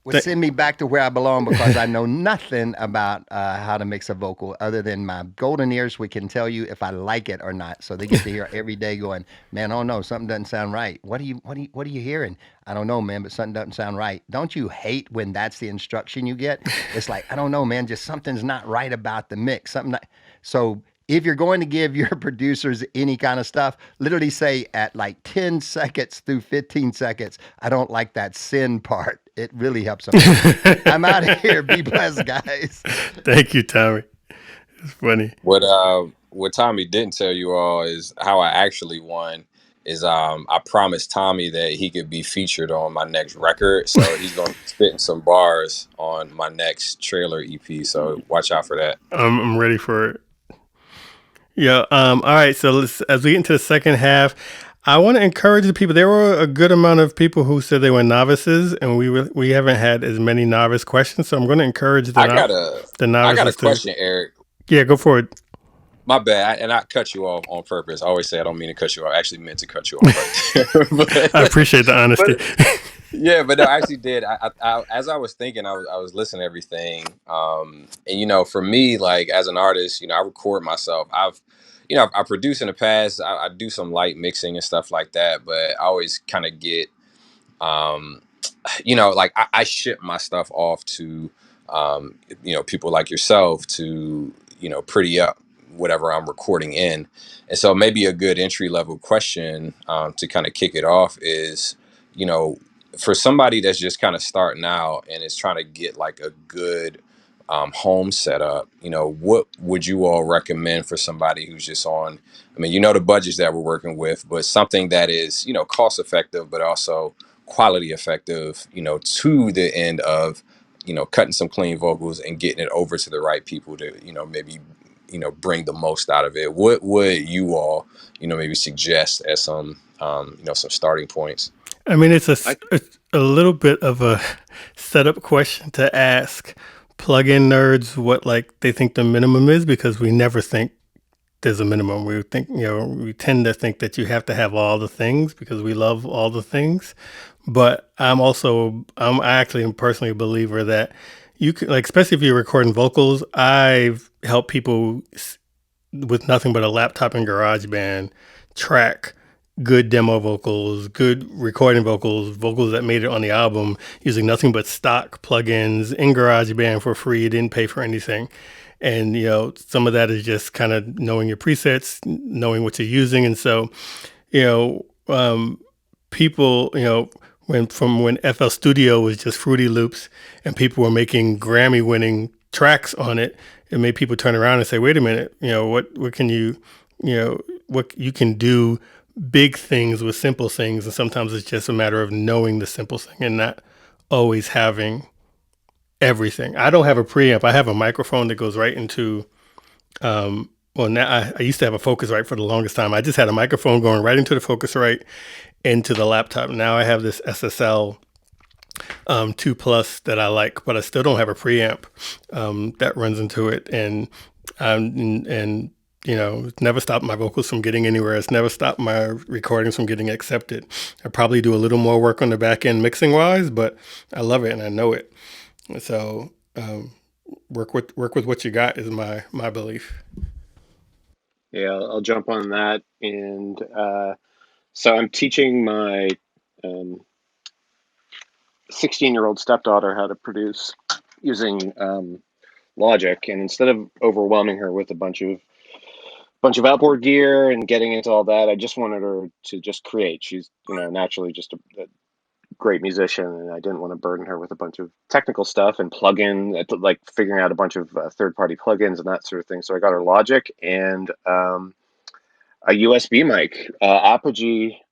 Would send me back to where I belong because I know nothing about how to mix a vocal other than my golden ears, which can tell you if I like it or not. So they get to hear every day going, man, oh no, something doesn't sound right. What are you hearing? I don't know, man, but something doesn't sound right. Don't you hate when that's the instruction you get? It's like, I don't know, man, just something's not right about the mix. Something not, so if you're going to give your producers any kind of stuff, literally say at like 10 seconds through 15 seconds, I don't like that sin part. It really helps them out. I'm out of here. Be blessed, guys. Thank you, Tommy. It's funny. What Tommy didn't tell you all is how I actually won. Is I promised Tommy that he could be featured on my next record, so he's gonna be spitting some bars on my next trailer EP. So watch out for that. I'm ready for it. Yeah. All right. So as we get into the second half, I want to encourage the people. There were a good amount of people who said they were novices, and we haven't had as many novice questions. So I'm going to encourage I got a the I got a novices to. question, Eric. Yeah, go for it. My bad, and I cut you off on purpose. I always say I don't mean to cut you off. I actually meant to cut you off right there. I appreciate the but honesty. yeah, but no, I actually did. As I was thinking, I was listening to everything, and for me, like as an artist, I record myself. I produce in the past. I do some light mixing and stuff like that, but I always kind of get um, like I ship my stuff off to, people like yourself to, pretty up whatever I'm recording in. And so maybe a good entry level question to kind of kick it off is, you know, for somebody that's just kind of starting out and is trying to get like a good home setup, what would you all recommend for somebody who's just on, I mean, the budgets that we're working with, but something that is, cost effective, but also quality effective, to the end of, cutting some clean vocals and getting it over to the right people to, maybe, bring the most out of it. What would you all, maybe suggest as some, some starting points? I mean, I it's a little bit of a setup question to ask plug-in nerds what like they think the minimum is because we never think there's a minimum. We think, we tend to think that you have to have all the things because we love all the things. But I actually am personally a believer that you can, like, especially if you're recording vocals, I've helped people with nothing but a laptop and GarageBand track good demo vocals, good recording vocals, vocals that made it on the album using nothing but stock plugins in GarageBand for free. You didn't pay for anything. And, some of that is just kind of knowing your presets, knowing what you're using. And so, you know, people, when FL Studio was just Fruity Loops and people were making Grammy winning tracks on it, it made people turn around and say, wait a minute, what can what you can do big things with simple things. And sometimes it's just a matter of knowing the simple thing and not always having everything. I don't have a preamp. I have a microphone that goes right into, well, now I used to have a Focusrite for the longest time. I just had a microphone going right into the Focusrite into the laptop. Now I have this SSL 2 Plus that I like, but I still don't have a preamp that runs into it. And it's never stopped my vocals from getting anywhere. It's never stopped my recordings from getting accepted. I probably do a little more work on the back end mixing wise, but I love it and I know it. So work with what you got is my belief. Yeah, I'll jump on that. And so I'm teaching my 16-year-old stepdaughter how to produce using Logic, and instead of overwhelming her with a bunch of outboard gear and getting into all that, I just wanted her to just create. She's naturally just a great musician, and I didn't want to burden her with a bunch of technical stuff and like figuring out a bunch of third-party plugins and that sort of thing. So I got her Logic and a USB mic, Apogee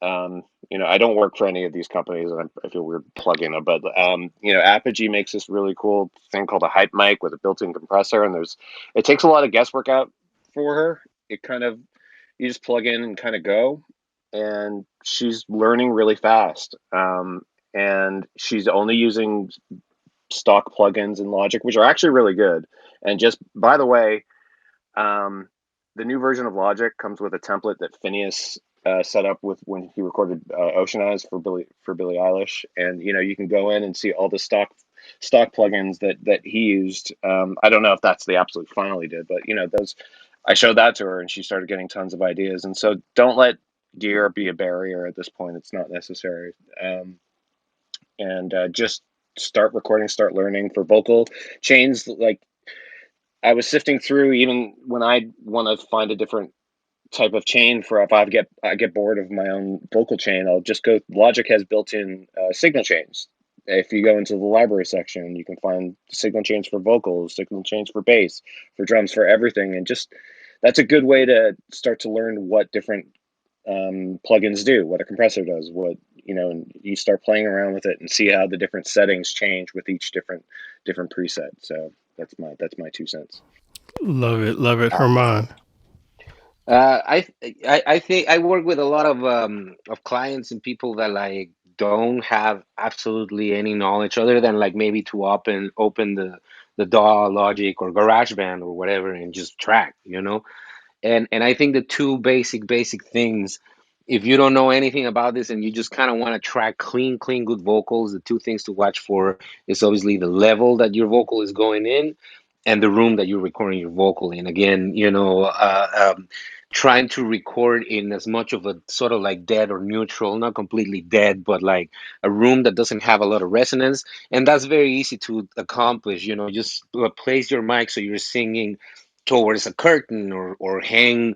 I don't work for any of these companies, and I feel weird plugging them. But Apogee makes this really cool thing called a hype mic with a built-in compressor, and it takes a lot of guesswork out for her. It kind of you just plug in and kind of go, and she's learning really fast. And she's only using stock plugins in Logic, which are actually really good. And just by the way, um, the new version of Logic comes with a template that Phineas set up with when he recorded Ocean Eyes for Billie Eilish, and you can go in and see all the stock plugins that he used. I don't know if that's the absolute final he did, but those I showed that to her, and she started getting tons of ideas. And so don't let gear be a barrier at this point. It's not necessary. And just start recording, start learning for vocal chains. Like I was sifting through, even when I want to find a different type of chain for if I get bored of my own vocal chain, I'll just go. Logic has built-in signal chains. If you go into the library section, you can find signal chains for vocals, signal chains for bass, for drums, for everything, and just that's a good way to start to learn what different plugins do, what a compressor does, and you start playing around with it and see how the different settings change with each different preset. So that's my 2 cents. Love it, Herman. I think I work with a lot of clients and people that like don't have absolutely any knowledge other than like maybe to open the DAW, Logic, or GarageBand or whatever and just track, and I think the two basic things, if you don't know anything about this and you just kind of want to track clean good vocals, the two things to watch for is obviously the level that your vocal is going in and the room that you're recording your vocal in. Again, trying to record in as much of a sort of like dead or neutral, not completely dead, but like a room that doesn't have a lot of resonance. And that's very easy to accomplish. Just place your mic so you're singing towards a curtain, or hang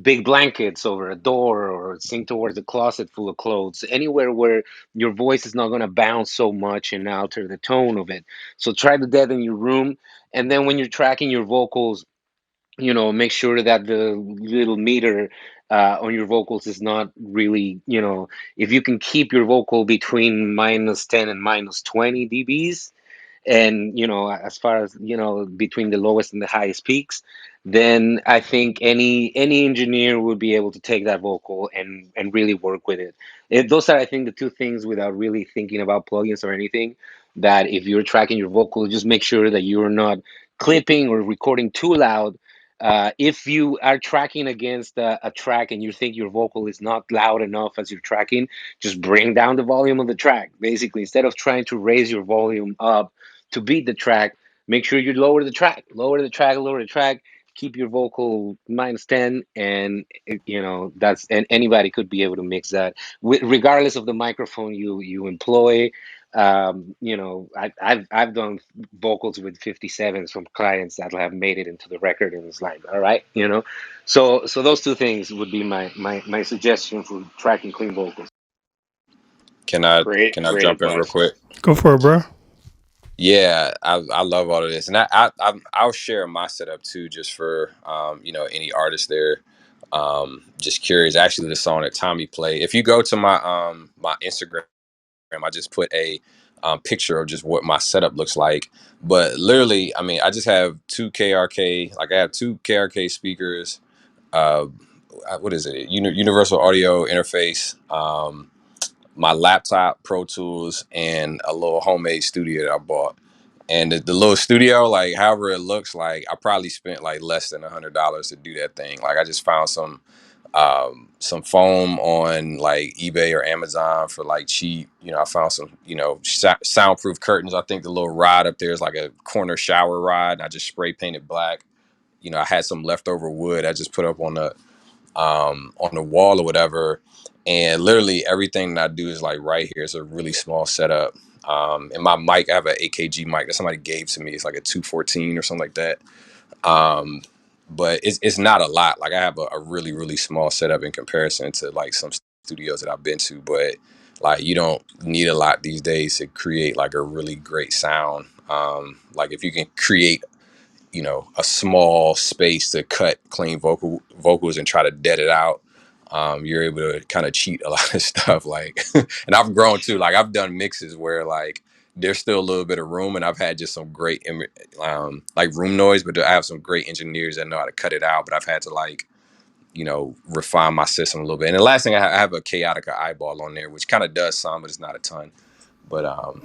big blankets over a door, or sing towards a closet full of clothes, anywhere where your voice is not going to bounce so much and alter the tone of it. So try to deaden your room. And then when you're tracking your vocals, make sure that the little meter on your vocals is not really, if you can keep your vocal between -10 and -20 dBs, and as far as between the lowest and the highest peaks, then I think any engineer would be able to take that vocal and really work with it. Those are, I think, the two things, without really thinking about plugins or anything, that if you're tracking your vocal, just make sure that you're not clipping or recording too loud. If you are tracking against a track and you think your vocal is not loud enough as you're tracking, just bring down the volume of the track. Basically, instead of trying to raise your volume up to beat the track, make sure you lower the track, keep your vocal -10, and and anybody could be able to mix that, regardless of the microphone you employ. I've done vocals with 57s from clients that have made it into the record, and it's like, all right, so those two things would be my suggestion for tracking clean vocals. Can I Great, can I great jump in real advice. quick? Go for it, bro. Yeah, I love all of this, and I'll share my setup too, just for any artist there. Just curious. Actually, the song that Tommy played. If you go to my Instagram, I just put a picture of just what my setup looks like. But literally, I mean, I just have two KRK. Like I have two KRK speakers. Uh, what is it? Universal Audio Interface. My laptop, Pro Tools, and a little homemade studio that I bought. And the little studio, like however it looks like, I probably spent like less than $100 to do that thing. Like I just found some foam on like eBay or Amazon for like cheap. I found some soundproof curtains. I think the little rod up there is like a corner shower rod. And I just spray painted black. I had some leftover wood I just put up on the wall or whatever. And literally everything that I do is like right here. It's a really small setup. And my mic, I have an AKG mic that somebody gave to me. It's like a 214 or something like that. Um, but it's not a lot. Like I have a really, really small setup in comparison to like some studios that I've been to. But like you don't need a lot these days to create like a really great sound. Like if you can create a small space to cut clean vocals and try to dead it out. you're able to kind of cheat a lot of stuff. Like, and I've grown too. Like, I've done mixes where like there's still a little bit of room, and I've had just some great like room noise, but I have some great engineers that know how to cut it out. But I've had to like refine my system a little bit. And the last thing I have a chaotica eyeball on there, which kind of does some, but it's not a ton.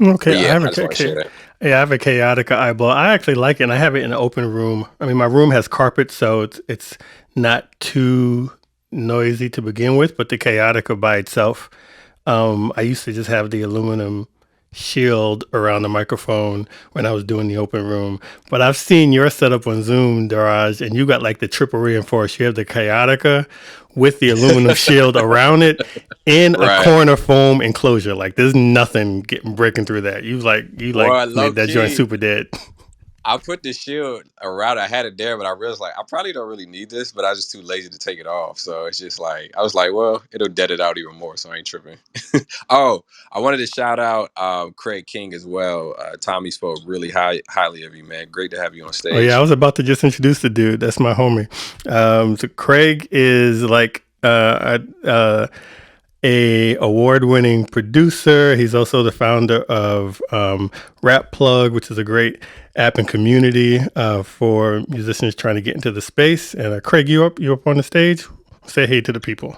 Okay, But I yeah, have I just want to share that. yeah, I have a chaotica eyeball. I actually like it, and I have it in an open room. I mean, my room has carpet, so it's not too noisy to begin with. But the chaotica by itself, I used to just have the aluminum shield around the microphone when I was doing the open room. But I've seen your setup on Zoom, Daraj, and you got like the triple reinforced. You have the chaotica with the aluminum shield around it in a Right. corner foam enclosure. Like there's nothing getting breaking through that. You like Boy, low made that joint key. super dead. I put the shield around. I had it there, but I realized like I probably don't really need this, but I was just too lazy to take it off. So it's just like I was like, well, it'll dead it out even more, so I ain't tripping. Oh, I wanted to shout out Craig King as well. Tommy spoke really highly of you, man. Great to have you on Oh yeah, I stage. was about to just introduce the dude. That's my homie. So Craig is like a award-winning producer. He's also the founder of Rap Plug, which is a great app and community for musicians trying to get into the space. And Craig, you up on the stage? Say hey to the people.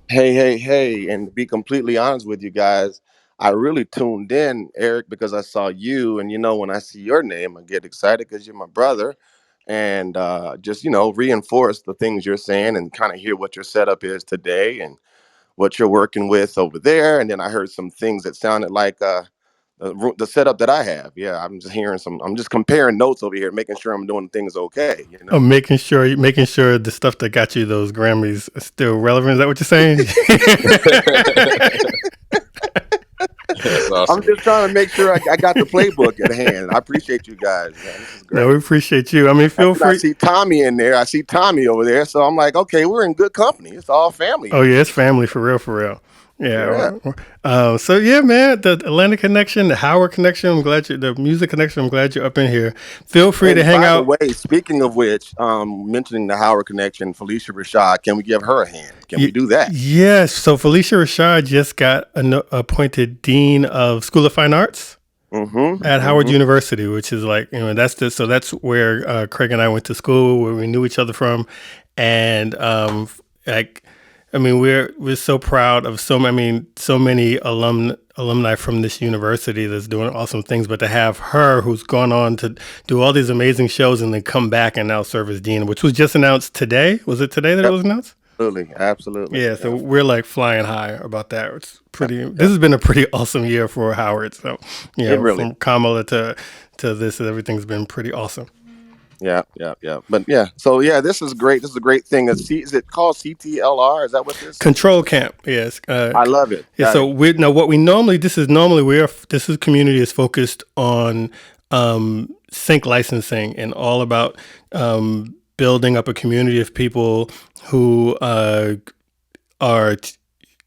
Hey, hey, hey, and to be completely honest with you guys, I really tuned in, Eric, because I saw you. And, when I see your name, I get excited because you're my brother. And just, reinforce the things you're saying and kind of hear what your setup is today and what you're working with over there. And then I heard some things that sounded like the setup that I have. Yeah, I'm just comparing notes over here, making sure I'm doing things okay. I'm making sure the stuff that got you those Grammys is still relevant. Is that what you're saying? That's I'm awesome. just trying to make sure I got the playbook at hand. I appreciate you guys, man. This is No, we great. appreciate you. I mean, And feel then I free. see Tommy in there. I see Tommy over there. So I'm like, okay, we're in good company. It's all family Oh in yeah, it's here. So family for real, for real. yeah. Yeah. So yeah, man, the Atlanta connection, the Howard connection. The music connection. I'm glad you're up in here. Feel free to And hang by the out. way, speaking of which, mentioning the Howard connection, Felicia Rashad, can we give her a hand? Can we do that? Yes. So Felicia Rashad just got appointed dean of School of Fine Arts Mm-hmm. at Howard Mm-hmm. University, which is like that's where Craig and I went to school, where we knew each other from, and like I mean we're so proud of so many alumni from this university that's doing awesome things, but to have her who's gone on to do all these amazing shows and then come back and now serve as dean, which was just announced today. Was it today that it Yep. was announced? Absolutely. Absolutely. Yeah, so Yep. we're like flying high about that. It's Yep. pretty. This Yep. has been a pretty awesome year for Howard. So, It really. from Kamala to this, everything's been pretty awesome. Yeah. Yeah. Yeah. But yeah. So yeah, this is great. This is a great thing. Is it called CTLR? Is that what this Control is? camp, yes. I love it. Yeah. Got So it. we now what we normally this is community is focused on sync licensing and all about building up a community of people who are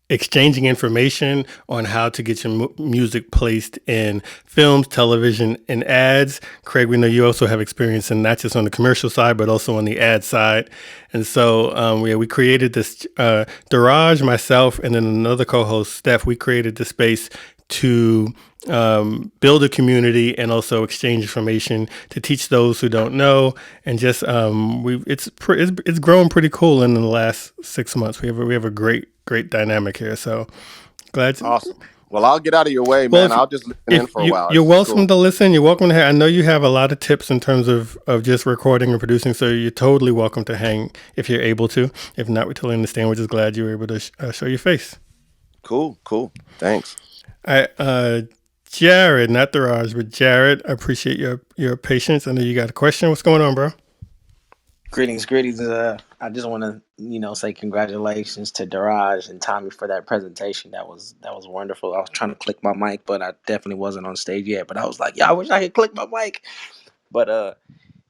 exchanging information on how to get your music placed in films, television, and ads. Craig, we know you also have experience in not just on the commercial side, but also on the ad side. And so we created this, Daraj, myself, and then another co-host, Steph, we created this space to build a community and also exchange information to teach those who don't know, and just it's grown pretty cool in the last 6 months. We have a great dynamic here. So glad. Awesome. Well, I'll get out of your way, Well, man. I'll just listen in if for a while. you're This is welcome cool. to listen, you're welcome to hang. I know you have a lot of tips in terms of just recording and producing, so you're totally welcome to hang if you're able to. If not, we totally understand. We're just glad you were able to show your face. Cool. Cool. Thanks. I Jared, not Daraj, but Jared, I appreciate your patience. I know you got a question. What's going on, bro? Greetings, greetings. I just want to, say congratulations to Daraj and Tommy for that presentation. That was wonderful. I was trying to click my mic, but I definitely wasn't on stage yet. But I was like, yeah, I wish I could click my mic. But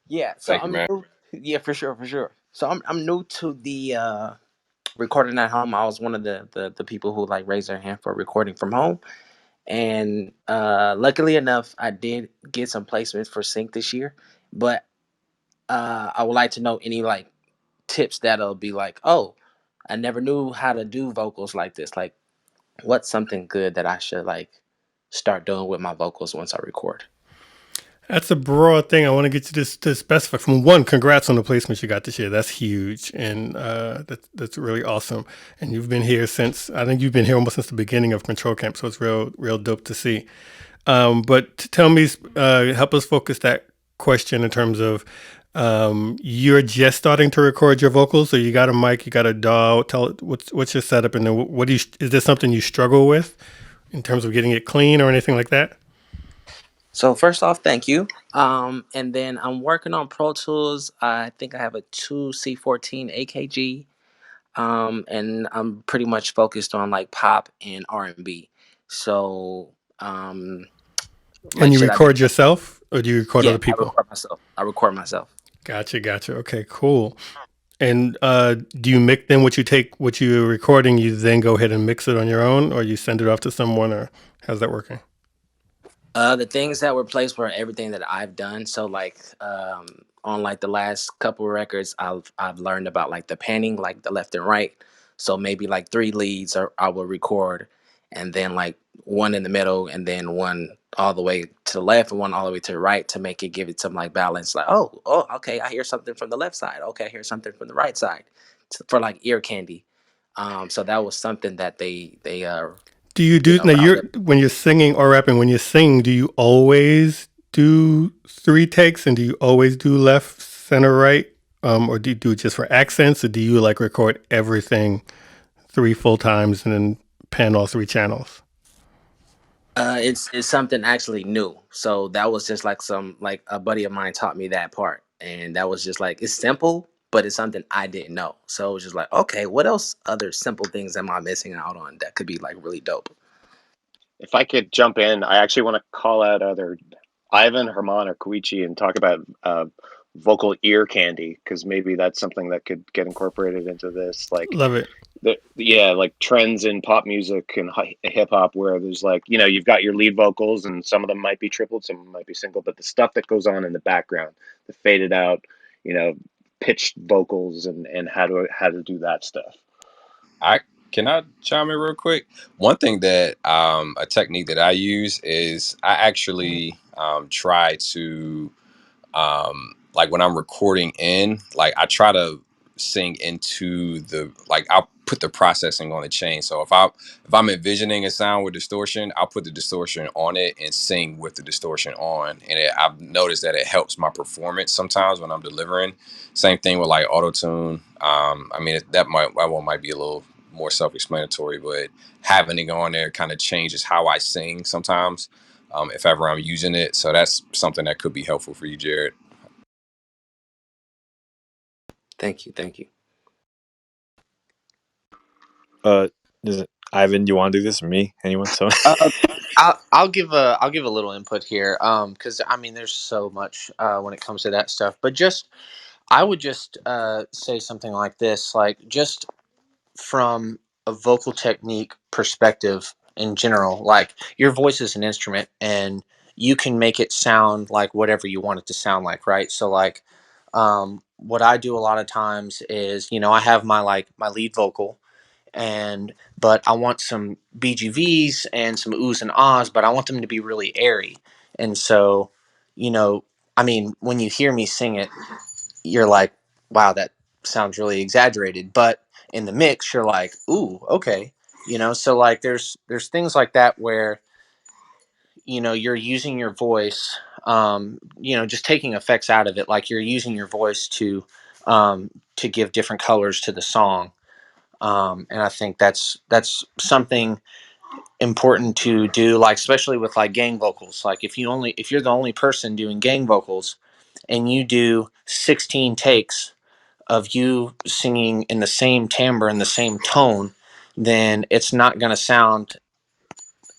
yeah. So Thank you, I'm man. new. Yeah, for sure, for sure. So I'm new to the recording at home. I was one of the people who like raised their hand for recording from home, and luckily enough, I did get some placements for Sync this year. But I would like to know any like tips that'll be like, oh, I never knew how to do vocals like this. Like, what's something good that I should like start doing with my vocals once I record? That's a broad thing. I want to get you to specify. From one, congrats on the placements you got this year. That's huge, and that's really awesome. And you've been here since, I think you've been here almost since the beginning of Control Camp. So it's real dope to see. But tell me, help us focus that question in terms of you're just starting to record your vocals. So you got a mic, you got a DAW. Tell what's your setup, and then what do you is this something you struggle with in terms of getting it clean or anything like that? So first off, thank you. And then I'm working on Pro Tools. I think I have a 2C14 AKG. And I'm pretty much focused on like pop and R&B. So, And like, you should I be? record yourself, or do you record Yeah, other I people? record myself. I record myself. Gotcha. Okay, cool. And do you mix then what you're recording, you then go ahead and mix it on your own, or you send it off to someone, or how's that working? The things that were placed were everything that I've done. So like on like the last couple of records, I've learned about like the panning, like the left and right. So maybe like three leads or I will record, and then like one in the middle, and then one all the way to the left and one all the way to the right to make it give it some like balance. Like okay, I hear something from the left side. Okay, I hear something from the right side, for like ear candy. So that was something that they Do you you do know now? found. You're when you're singing or rapping. When you sing, do you always do three takes, and do you always do left, center, right, or do you do it just for accents, or do you like record everything three full times and then pan all three channels? It's something actually new. So that was just like some like a buddy of mine taught me that part, and that was just like it's simple, but it's something I didn't know. So it was just like, okay, what else other simple things am I missing out on that could be like really dope? If I could jump in, I actually want to call out either Ivan, Herman, or Koichi and talk about vocal ear candy because maybe that's something that could get incorporated into this. Like, Love it. yeah, like trends in pop music and hip hop where there's like, you've got your lead vocals and some of them might be tripled, some of them might be single, but the stuff that goes on in the background, the faded out, you know, pitched vocals and how to do that stuff. I can I chime in real quick. One thing that a technique that I use is I actually try to like when I'm recording in, like I try to sing into the like I'll put the processing on the chain. So if I'm envisioning a sound with distortion, I'll put the distortion on it and sing with the distortion on. And I've noticed that it helps my performance sometimes when I'm delivering. Same thing with like auto tune. I mean that one might be a little more self-explanatory, but having it on there kind of changes how I sing sometimes. If ever I'm using it, so that's something that could be helpful for you, Jared. Thank you, thank you. Uh, Ivan, do you want to do this or me? Anyone? So Uh, I'll give a little input here, because I mean, there's so much when it comes to that stuff. But just I would just say something like this, like just from a vocal technique perspective in general, like your voice is an instrument, and you can make it sound like whatever you want it to sound like, right? So like, what I do a lot of times is, I have my lead vocal and but I want some BGVs and some oohs and ahs, but I want them to be really airy. And so, you know, I mean, when you hear me sing it, you're like, wow, that sounds really exaggerated. But in the mix, you're like, ooh, okay. So like there's things like that where, you're using your voice, just taking effects out of it, like you're using your voice to give different colors to the song. And I think that's something important to do, like especially with like gang vocals. Like if you're the only person doing gang vocals, and you do 16 takes of you singing in the same timbre and the same tone, then it's not going to sound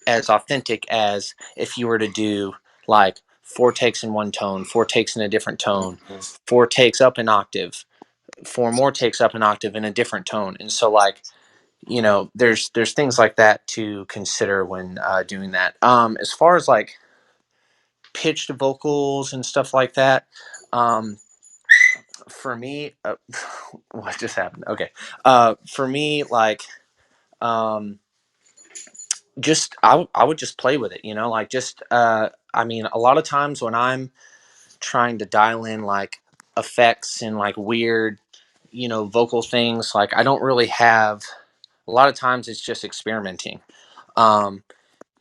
as authentic as if you were to do like four takes in one tone, four takes in a different tone, four takes up an octave, four more takes up an octave in a different tone. And so like, there's things like that to consider when doing that. As far as like pitched vocals and stuff like that, um, for me, what just happened? Okay. For me, like, um, just I would just play with it, like just I mean, a lot of times when I'm trying to dial in like effects and like weird, vocal things, like I don't really have. A lot of times it's just experimenting. Um,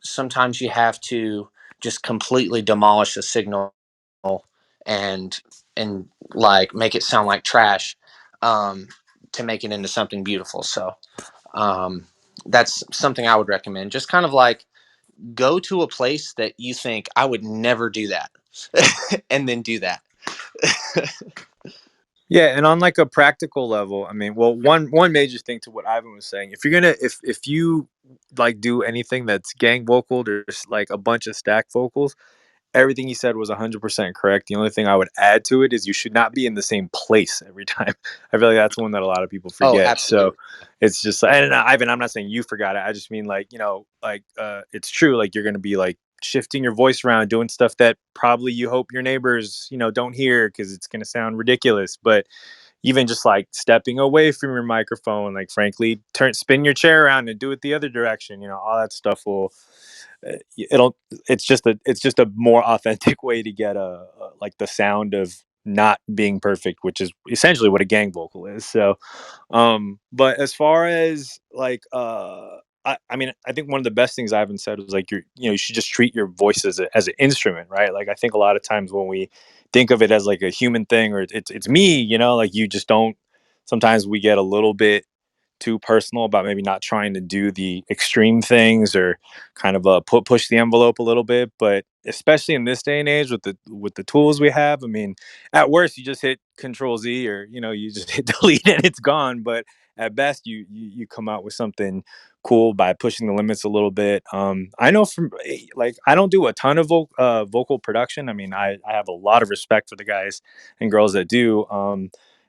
Sometimes you have to just completely demolish the signal and like make it sound like trash, um, to make it into something beautiful. So um, that's something I would recommend. Just kind of like go to a place that you think I would never do that, and then do that. Yeah, and on like a practical level, I mean, well, one major thing to what Ivan was saying, if you're gonna if you like do anything that's gang vocal, there's like a bunch of stack vocals. Everything he said was 100% correct. The only thing I would add to it is you should not be in the same place every time. I feel like that's one that a lot of people Oh, forget. So absolutely. it's just, and Ivan, I'm not saying you forgot it. I just mean like, like it's true. Like you're going to be like shifting your voice around, doing stuff that probably you hope your neighbors, don't hear because it's going to sound ridiculous. But even just like stepping away from your microphone, like frankly spin your chair around and do it the other direction, all that stuff will it'll it's just a more authentic way to get like the sound of not being perfect, which is essentially what a gang vocal is. So but as far as like I mean, I think one of the best things I haven't said was like you should just treat your voice as an instrument, right? Like I think a lot of times when we think of it as like a human thing, or it's me, like you just don't. Sometimes we get a little bit too personal about maybe not trying to do the extreme things or kind of push the envelope a little bit. But especially in this day and age with the tools we have, I mean, at worst you just hit Control Z, or you just hit delete and it's gone. But at best you come out with something cool by pushing the limits a little bit. I know from like I don't do a ton of vocal production. I mean, I have a lot of respect for the guys and girls that do.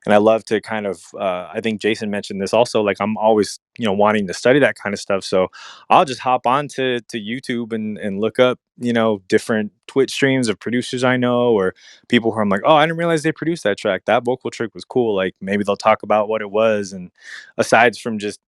And I love to kind of I think Jason mentioned this also, like I'm always wanting to study that kind of stuff, so I'll just hop on to YouTube and look up different Twitch streams of producers I know, or people who I'm like, oh, I didn't realize they produced that track, that vocal trick was cool. Like maybe they'll talk about what it was, and aside from just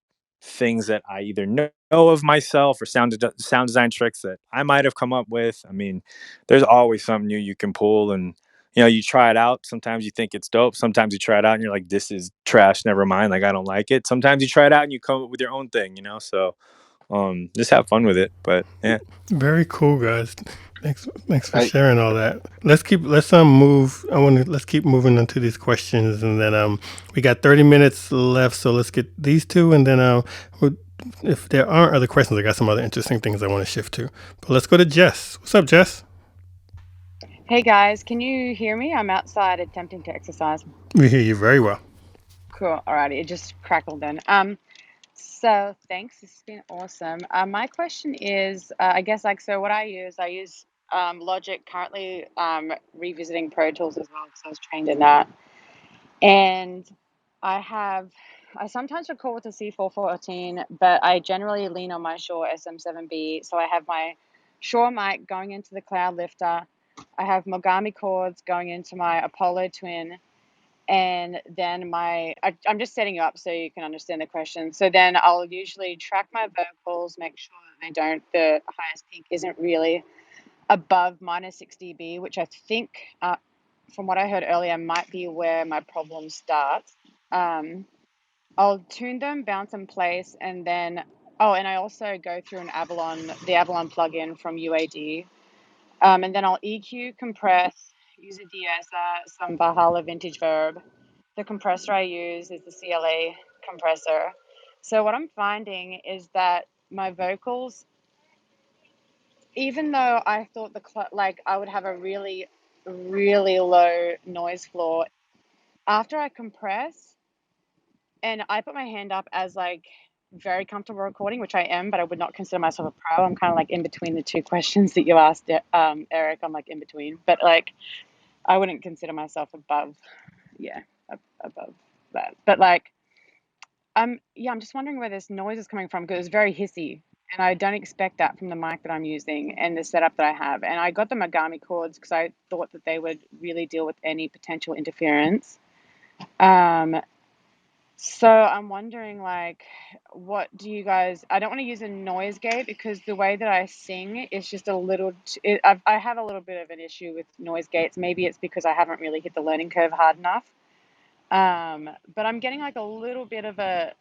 things that I either know of myself or sound design tricks that I might have come up with, I mean, there's always something new you can pull. And you try it out. Sometimes you think it's dope. Sometimes you try it out and you're like, this is trash. Never mind. Like, I don't like it. Sometimes you try it out and you come up with your own thing, So, just have fun with it. But yeah. Very cool, guys. Thanks for I sharing all that. Let's move. Let's keep moving into these questions, and then we got 30 minutes left, so let's get these two, and then if there aren't other questions, I got some other interesting things I want to shift to. But let's go to Jess. What's up, Jess? Hey guys, can you hear me? I'm outside attempting to exercise. We hear you very well. Cool. Alrighty, it just crackled then. So thanks. This has been awesome. My question is, I guess like so, what I use Logic. Currently, revisiting Pro Tools as well because I was trained in that, and I have. I sometimes record with a C414, but I generally lean on my Shure SM7B. So I have my Shure mic going into the Cloud Lifter. I have Mogami cords going into my Apollo Twin, and then I'm just setting you up so you can understand the question. So then I'll usually track my vocals, make sure that the highest peak isn't really above minus 6 dB, which I think, from what I heard earlier, might be where my problem starts. I'll tune them, bounce in place, and then, oh, and I also go through the Avalon plugin from UAD. And then I'll EQ, compress, use a de-esser, some Valhalla Vintage Verb. The compressor I use is the CLA compressor. So what I'm finding is that my vocals, even though I thought like I would have a really, really low noise floor, after I compress and I put my hand up as like very comfortable recording, which I am, but I would not consider myself a pro. I'm kind of like in between the two questions that you asked, Eric. I'm like in between, but like I wouldn't consider myself above, yeah, above that. But like, yeah, I'm just wondering where this noise is coming from because it's very hissy, and I don't expect that from the mic that I'm using and the setup that I have. And I got the Mogami cords because I thought that they would really deal with any potential interference. Um, so I'm wondering, like, what do you guys? I don't want to use a noise gate because the way that I sing is just a little. I have a little bit of an issue with noise gates. Maybe it's because I haven't really hit the learning curve hard enough. But I'm getting like a little bit of a.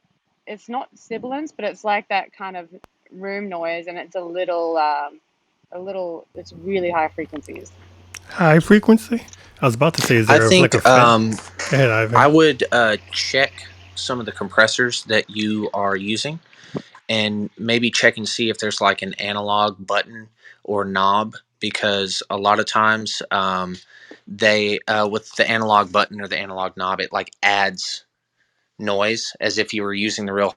It's not sibilance, but it's like that kind of room noise, and it's a little. It's really high frequencies. High frequency? I was about to say, is I there like think a fit? Go ahead, I Ivan. would check some of the compressors that you are using, and maybe check and see if there's like an analog button or knob, because a lot of times they with the analog button or the analog knob, it like adds noise as if you were using the real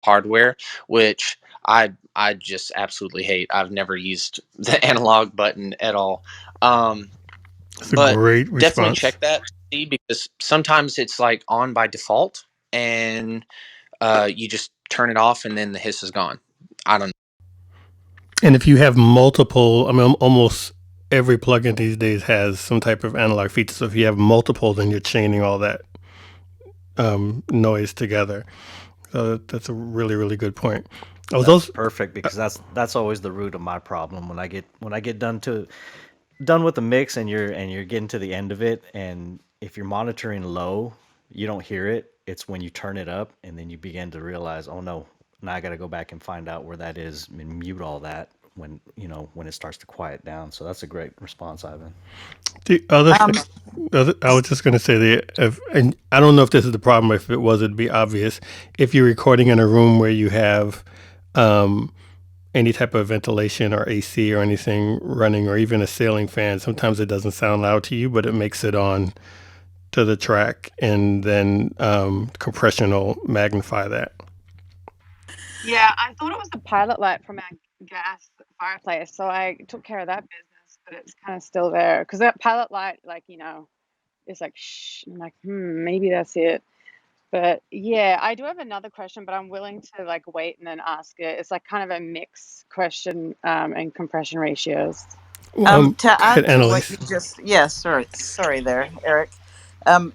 hardware, which I just absolutely hate. I've never used the analog button at all. um, That's a but great definitely response. check that to see, because sometimes it's like on by default, and you just turn it off and then the hiss is gone. I don't know. And if you have multiple, I mean, almost every plugin these days has some type of analog feature. So if you have multiple, then you're chaining all that noise together. So that's a really, really good point. I was That's also, perfect because that's always the root of my problem when I get done with the mix and you're getting to the end of it, and if you're monitoring low, you don't hear it. It's when you turn it up and then you begin to realize, oh no, now I got to go back and find out where that is and mute all that when when it starts to quiet down. So that's a great response, Ivan. the other Um, thing, I was just going to say and I don't know if this is the problem. If it was, it'd be obvious. If you're recording in a room where you have um, any type of ventilation or AC or anything running, or even a ceiling fan, sometimes it doesn't sound loud to you, but it makes it on to the track, and then compression will magnify that. Yeah, I thought it was the pilot light from our gas fireplace, so I took care of that business, but it's kind of still there because that pilot light, like, is like shh. I'm like, maybe that's it. But yeah, I do have another question, but I'm willing to like wait and then ask it. It's like kind of a mix question, and compression ratios. to Go ahead, add to what you Annalise. just, yes, sorry there, Eric.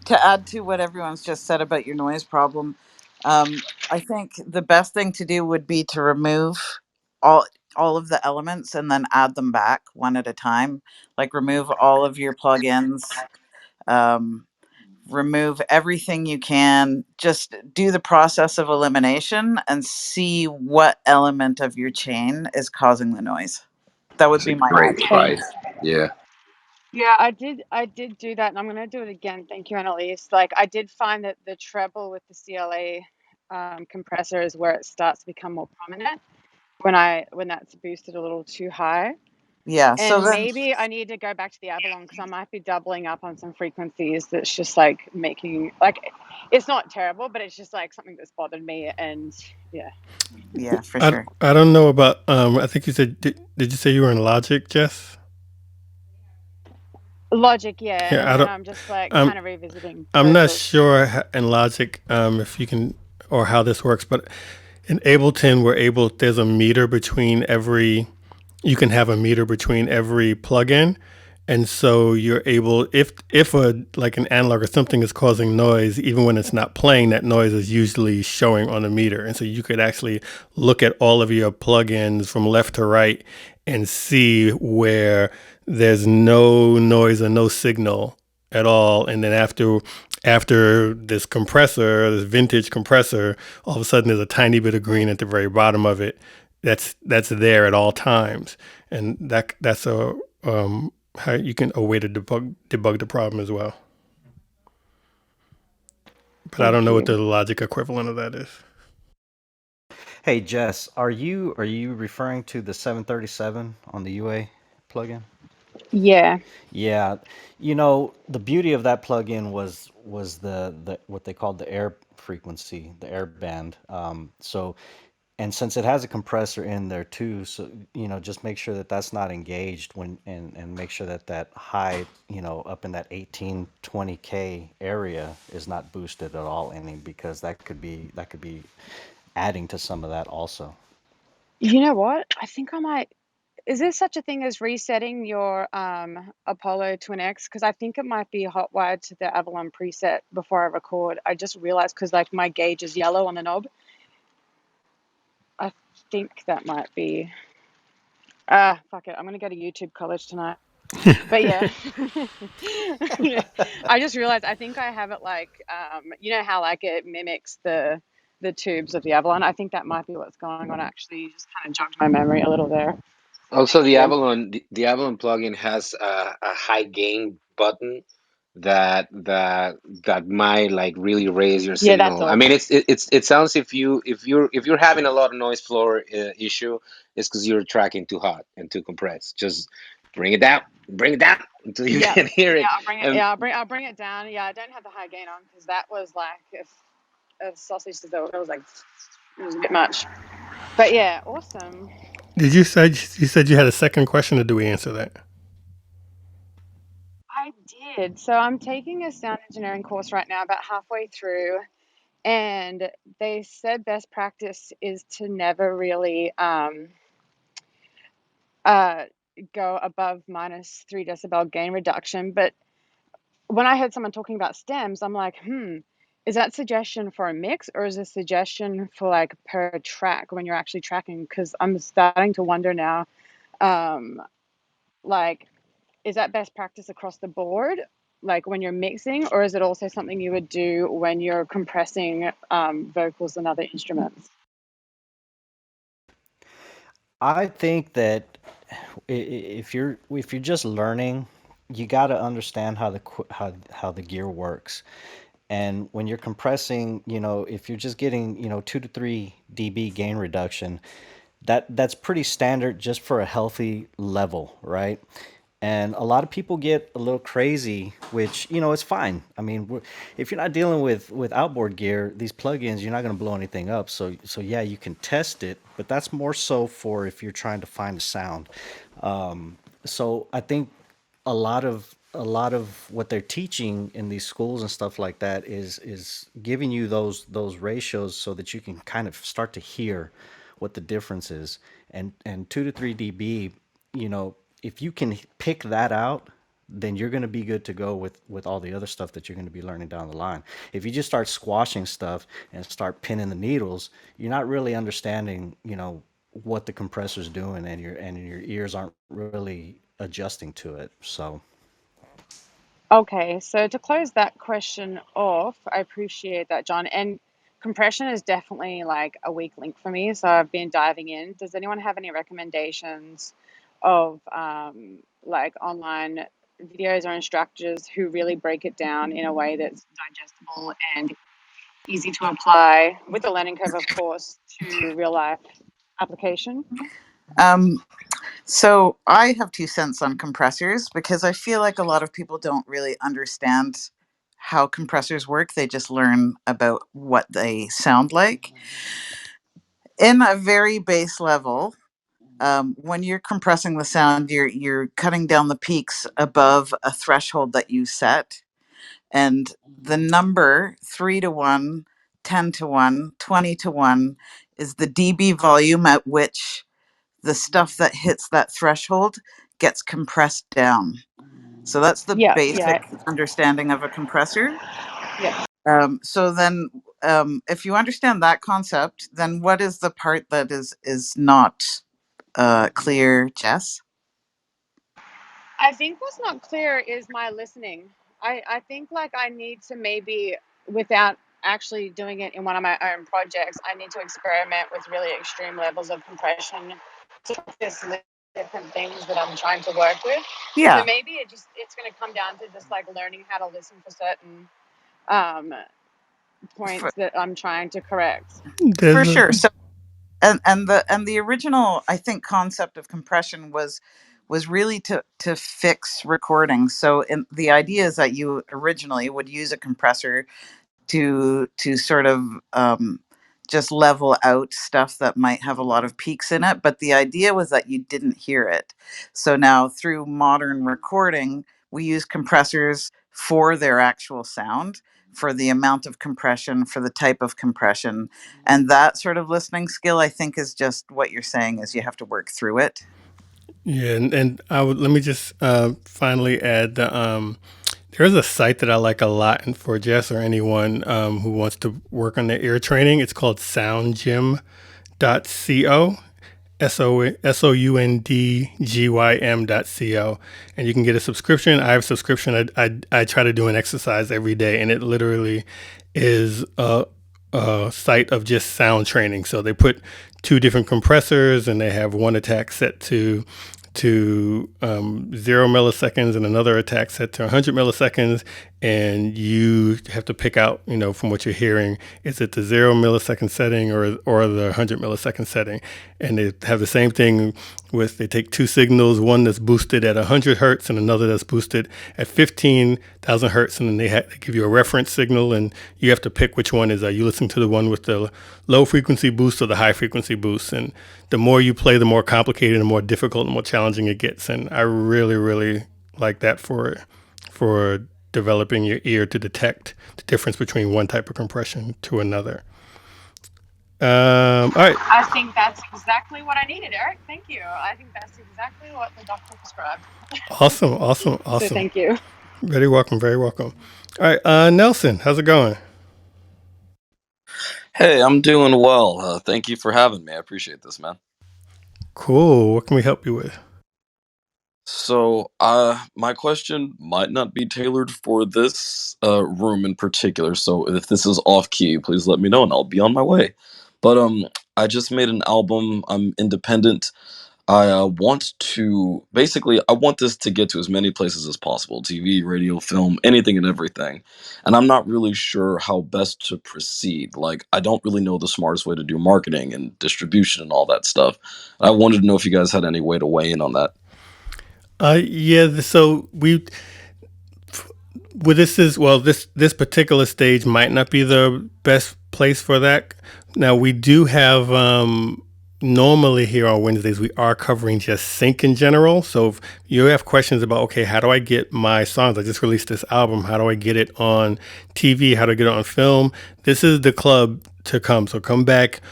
To add to what everyone's just said about your noise problem, I think the best thing to do would be to remove all all of the elements and then add them back one at a time. Like remove all of your plugins, um, remove everything you can. Just do the process of elimination and see what element of your chain is causing the noise. That would That's a be my great action. Thanks. advice. Yeah. Yeah, I did do that, and I'm gonna do it again. Thank you, Annalise. Like, I did find that the treble with the CLA compressor is where it starts to become more prominent when that's boosted a little too high. Yeah. So And then, maybe I need to go back to the Avalon because I might be doubling up on some frequencies that's just like making like it's not terrible, but it's just like something that's bothered me. And yeah, yeah, for I, sure. I don't know about I think you said, did you say you were in Logic, Jess? Logic, yeah. Yeah, And I then don't. I'm just like Um, kind of revisiting I'm Pro not Tools. sure in Logic if you can, or how this works, but in Ableton, there's a meter between every. You can have a meter between every plugin, and so you're able, if a like an analog or something is causing noise, even when it's not playing, that noise is usually showing on the meter, and so you could actually look at all of your plugins from left to right and see where there's no noise or no signal at all, and then after this vintage compressor, all of a sudden there's a tiny bit of green at the very bottom of it. That's there at all times, and that's how you can a way to debug the problem as well. But I don't Thank know what the you. logic equivalent of that is. Hey Jess, are you referring to the 737 on the UA plugin? Yeah. Yeah, the beauty of that plugin was the what they called the air frequency, the air band. And since it has a compressor in there too, so just make sure that that's not engaged and make sure that that high, up in that 18-20K area is not boosted at all any, because that could be adding to some of that also. You know what? I think I might. is there such a thing as resetting your Apollo Twin X? Because I think it might be hotwired to the Avalon preset before I record. I just realized because like my gauge is yellow on the knob. I think that might be. Fuck it. I'm gonna go to YouTube college tonight. But yeah, I just realized I think I have it like you know how like it mimics the tubes of the Avalon. I think that might be what's going on. Actually, you just kind of jogged my memory a little there. Also, Thank you. The Avalon plugin has a high gain button that might like really raise your Yeah, that's signal. I all. mean, it sounds if you're having a lot of noise floor issue, it's because you're tracking too hot and too compressed. Just bring it down until you Yeah, can hear yeah. it. I'll bring it. And Yeah, I'll bring it down. Yeah, I don't have the high gain on because that was like if a sausage sizzle. It was like it was a bit much. But yeah, awesome. Did you said you had a second question, or do we answer that? I did. So I'm taking a sound engineering course right now, about halfway through, and they said best practice is to never really uh, go above -3 decibel gain reduction. But when I heard someone talking about stems, I'm like, is that suggestion for a mix or is it suggestion for like per track when you're actually tracking? Because I'm starting to wonder now, um, like, is that best practice across the board? Like when you're mixing, or is it also something you would do when you're compressing vocals and other instruments? I think that if you're just learning, you got to understand how how the gear works. And when you're compressing, if you're just getting, 2 to 3 dB gain reduction, that's pretty standard just for a healthy level, right? And a lot of people get a little crazy, which it's fine. I mean, if you're not dealing with outboard gear, these plugins, you're not going to blow anything up. So yeah, you can test it, but that's more so for if you're trying to find a sound. So I think a lot of what they're teaching in these schools and stuff like that is giving you those ratios so that you can kind of start to hear what the difference is. And 2 to 3 dB, you know, if you can pick that out, then you're going to be good to go with all the other stuff that you're going to be learning down the line. If you just start squashing stuff and start pinning the needles, you're not really understanding, what the compressor's doing, and your ears aren't really adjusting to it. So Okay, so to close that question off, I appreciate that, John. And compression is definitely like a weak link for me. So I've been diving in. Does anyone have any recommendations of like online videos or instructors who really break it down in a way that's digestible and easy to apply with a learning curve, of course, to real life application? Um, so I have 2 cents on compressors because I feel like a lot of people don't really understand how compressors work. They just learn about what they sound like. In a very base level, when you're compressing the sound, you're cutting down the peaks above a threshold that you set, and the number 3 to 1, 10 to 1, 20 to 1 is the dB volume at which the stuff that hits that threshold gets compressed down. So that's the Yeah, basic yeah, understanding of a compressor. yeah. So then, if you understand that concept, then what is the part that is not clear, Jess? I think what's not clear is my listening. I think like I need to maybe, without actually doing it in one of my own projects, I need to experiment with really extreme levels of compression to practice different things that I'm trying to work with. So Yeah, maybe it's going to come down to just like learning how to listen for certain um, for, points that I'm trying to correct. for There's a sure. So and the original, I think, concept of compression was really to fix recordings. So the idea is that you originally would use a compressor to sort of just level out stuff that might have a lot of peaks in it. But the idea was that you didn't hear it. So now through modern recording, we use compressors for their actual sound, for the amount of compression, for the type of compression. And that sort of listening skill, I think, is just what you're saying is you have to work through it. Yeah, and I would let me just finally add the there's a site that I like a lot, and for Jess or anyone who wants to work on their ear training, it's called soundgym.co. soundgym.co, and you can get a subscription. I have a subscription. I try to do an exercise every day, and it literally is a site of just sound training. So they put two different compressors, and they have one attack set to 0 milliseconds and another attack set to 100 milliseconds, and you have to pick out, from what you're hearing, is it the 0 millisecond setting or the 100 millisecond setting? And they have the same thing with, they take two signals, one that's boosted at 100 hertz and another that's boosted at 15,000 hertz, and then they give you a reference signal, and you have to pick which one is. You listen to the one with the low frequency boost or the high frequency boost, and the more you play, the more complicated and more difficult and more challenging it gets. And I really, really like that for developing your ear to detect the difference between one type of compression to another. All right. I think that's exactly what I needed, Eric. Thank you. I think that's exactly what the doctor prescribed. Awesome, awesome, So awesome. thank you. Very welcome, very welcome. All right, Nelson, how's it going? Hey, I'm doing well. Thank you for having me. I appreciate this, man. Cool. What can we help you with? So, my question might not be tailored for this room in particular. So, if this is off key, please let me know, and I'll be on my way. But I just made an album. I'm independent. I want to basically I want this to get to as many places as possible: TV, radio, film, anything and everything. And I'm not really sure how best to proceed. Like, I don't really know the smartest way to do marketing and distribution and all that stuff. I wanted to know if you guys had any way to weigh in on that. Yeah. So we well, this particular stage might not be the best place for that. Now we do have normally here on Wednesdays we are covering just sync in general. So if you have questions about, okay, how do I get my songs? I just released this album. How do I get it on TV? How do I get it on film? This is the club to come. So come back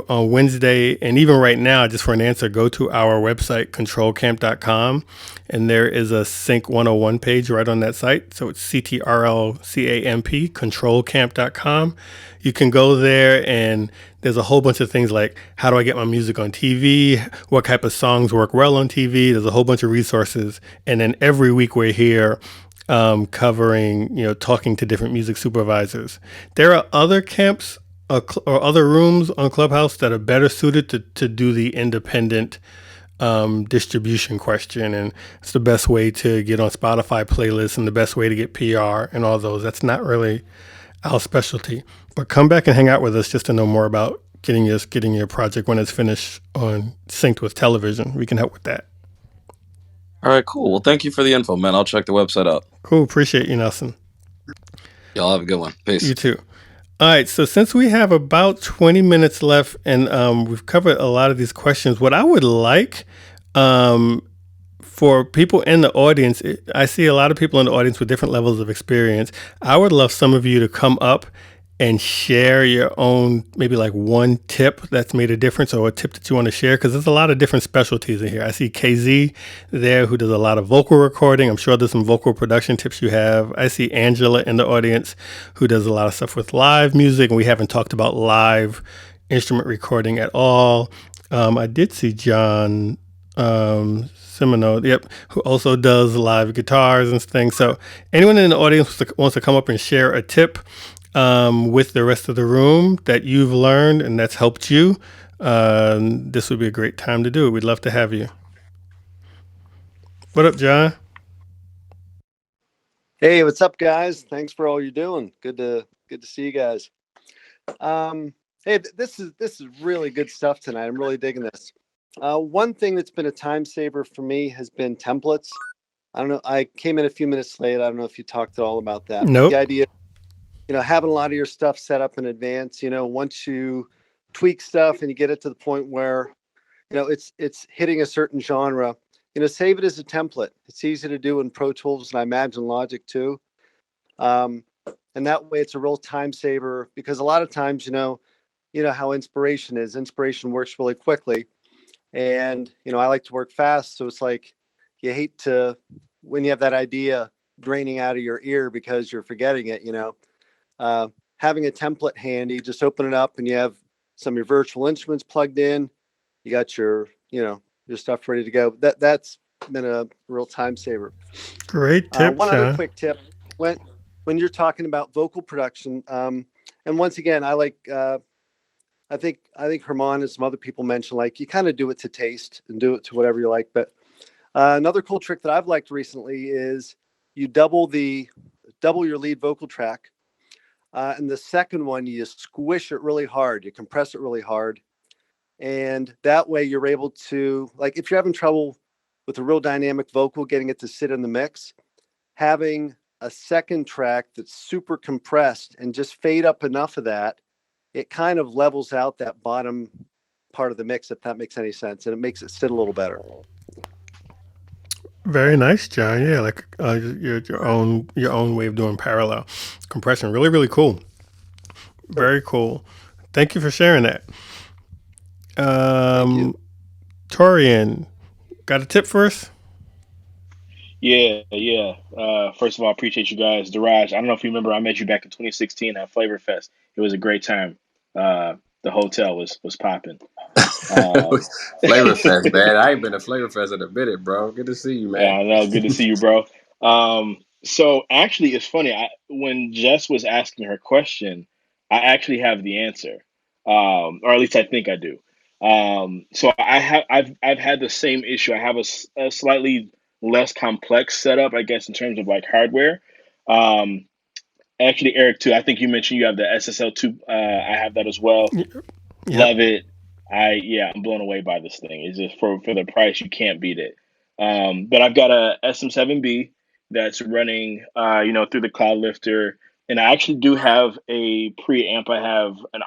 on Wednesday, and even right now, just for an answer, go to our website, controlcamp.com, and there is a Sync 101 page right on that site. So it's CTRLCAMP, controlcamp.com. You can go there, and there's a whole bunch of things like, how do I get my music on TV? What type of songs work well on TV? There's a whole bunch of resources. And then every week we're here covering, talking to different music supervisors. There are other camps or other rooms on Clubhouse that are better suited to do the independent distribution question, and it's the best way to get on Spotify playlists and the best way to get PR and all those. That's not really our specialty, but come back and hang out with us just to know more about getting your project when it's finished on synced with television. We can help with that. All right, cool. Well, thank you for the info, man. I'll check the website out. Cool. Appreciate you, Nelson. Y'all have a good one. Peace. You too. All right, so since we have about 20 minutes left and we've covered a lot of these questions, what I would like for people in the audience, I see a lot of people in the audience with different levels of experience. I would love some of you to come up and share your own, maybe like one tip that's made a difference or a tip that you want to share, because there's a lot of different specialties in here. I see KZ there who does a lot of vocal recording. I'm sure there's some vocal production tips you have. I see Angela in the audience who does a lot of stuff with live music, and we haven't talked about live instrument recording at all. I did see John Simino, who also does live guitars and things. So anyone in the audience wants to come up and share a tip with the rest of the room that you've learned and that's helped you, this would be a great time to do it. We'd love to have you. What up, John? Hey, what's up, guys? Thanks for all you're doing. Good to see you guys. Hey, this is really good stuff tonight. I'm really digging this. One thing that's been a time saver for me has been templates. I don't know. I came in a few minutes late. I don't know if you talked at all about that. Nope. The idea, having a lot of your stuff set up in advance. Once you tweak stuff and you get it to the point where, it's hitting a certain genre. Save it as a template. It's easy to do in Pro Tools, and I imagine Logic too. And that way, it's a real time saver, because a lot of times, how inspiration is. Inspiration works really quickly. And I like to work fast, so it's like you hate to when you have that idea draining out of your ear because you're forgetting it. Having a template handy, just open it up and you have some of your virtual instruments plugged in. You got your stuff ready to go. That's been a real time saver. Great tip, One other Sean. quick tip: when you're talking about vocal production, and once again, I think Herman and some other people mentioned like you kind of do it to taste and do it to whatever you like. But another cool trick that I've liked recently is you double your lead vocal track, and the second one you squish it really hard, you compress it really hard, and that way you're able to, like, if you're having trouble with a real dynamic vocal getting it to sit in the mix, having a second track that's super compressed and just fade up enough of that, it kind of levels out that bottom part of the mix, if that makes any sense, and it makes it sit a little better. Very nice, John. Yeah, like your own way of doing parallel compression. Really, really cool. Sure. Very cool. Thank you for sharing that. Thank you. Um, Torian, got a tip for us? Yeah, yeah. First of all, I appreciate you guys. Daraj, I don't know if you remember, I met you back in 2016 at Flavor Fest. It was a great time. The hotel was popping. Um, Flavor Fest, man. I ain't been to Flavor Fest in a minute, bro. Good to see you, Yeah, man. I know. Good to see you, bro. So actually, it's funny. When Jess was asking her question, I actually have the answer, or at least I think I do. So I've had the same issue. I have a slightly less complex setup, I guess, in terms of like hardware. Um, Actually, Eric, too. I think you mentioned you have the SSL2. I have that as well. Yep. Love it. I'm blown away by this thing. It's just for the price, you can't beat it. But I've got a SM7B that's running, through the Cloud Lifter, and I actually do have a preamp. I have an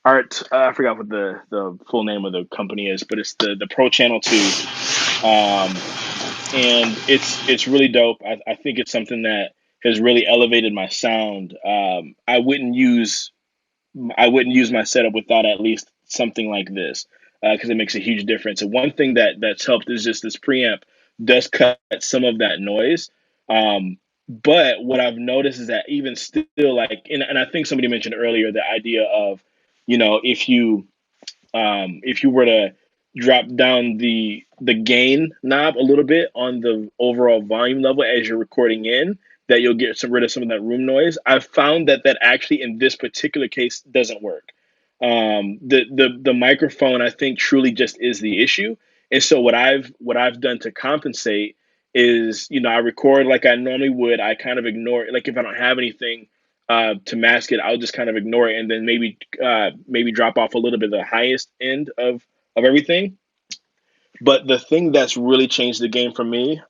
Art. I forgot what the full name of the company is, but it's the Pro Channel 2, and it's really dope. I think it's something that has really elevated my sound. I wouldn't use my setup without at least something like this, because it makes a huge difference. And one thing that's helped is just this preamp does cut some of that noise. But what I've noticed is that even still, like, and I think somebody mentioned earlier the idea of, if you were to drop down the gain knob a little bit on the overall volume level as you're recording in, that you'll get rid of some of that room noise. I've found that actually in this particular case doesn't work. The microphone, I think, truly just is the issue. And so what I've done to compensate is, I record like I normally would. I kind of ignore it. Like if I don't have anything to mask it, I'll just kind of ignore it, and then maybe drop off a little bit of the highest end of everything. But the thing that's really changed the game for me,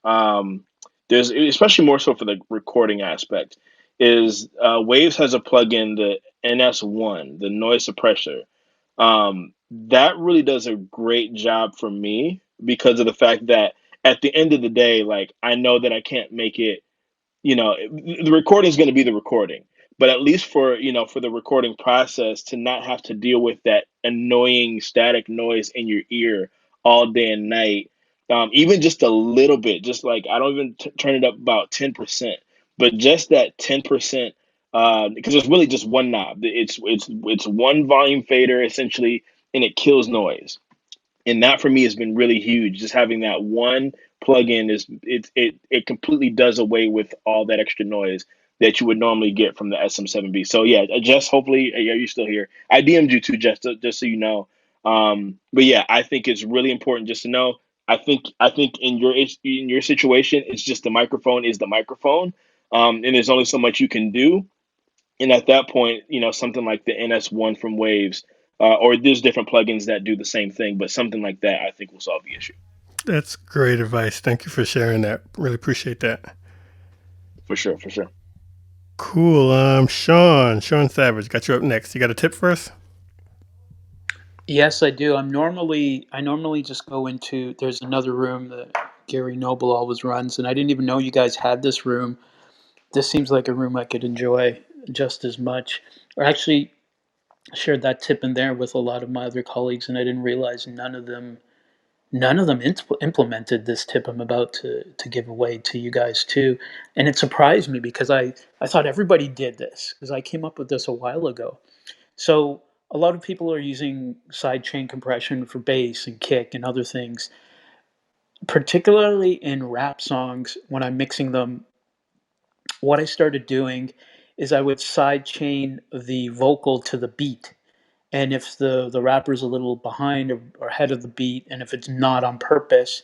there's especially more so for the recording aspect, is Waves has a plugin, the NS1, the noise suppressor. That really does a great job for me because of the fact that at the end of the day, like I know that I can't make it, the recording is going to be the recording, but at least for the recording process, to not have to deal with that annoying static noise in your ear all day and night, even just a little bit, just like I don't even turn it up about 10%, but just that 10%, because it's really just one knob. It's one volume fader essentially, and it kills noise. And that for me has been really huge. Just having that one plugin it completely does away with all that extra noise that you would normally get from the SM7B. So yeah, Jess, hopefully, yeah, you're still here. I DM'd you too, Jess, just so you know. But yeah, I think it's really important just to know. I think in your situation, it's just the microphone is the microphone, and there's only so much you can do. And at that point, something like the NS1 from Waves, or there's different plugins that do the same thing, but something like that, I think will solve the issue That's great advice. Thank you for sharing that. Really appreciate that. for sure, for sure. Cool. Sean Savage, got you up next. You got a tip for us? Yes, I do. I normally just go into there's another room that Gary Noble always runs, and I didn't even know you guys had this room. This seems like a room I could enjoy just as much. Or actually, shared that tip in there with a lot of my other colleagues, and I didn't realize none of them implemented this tip I'm about to give away to you guys too. And it surprised me because I thought everybody did this because I came up with this a while ago. So a lot of people are using side chain compression for bass and kick and other things, particularly in rap songs. When I'm mixing them, what I started doing is I would side chain the vocal to the beat. And if the rapper's a little behind or ahead of the beat, and if it's not on purpose,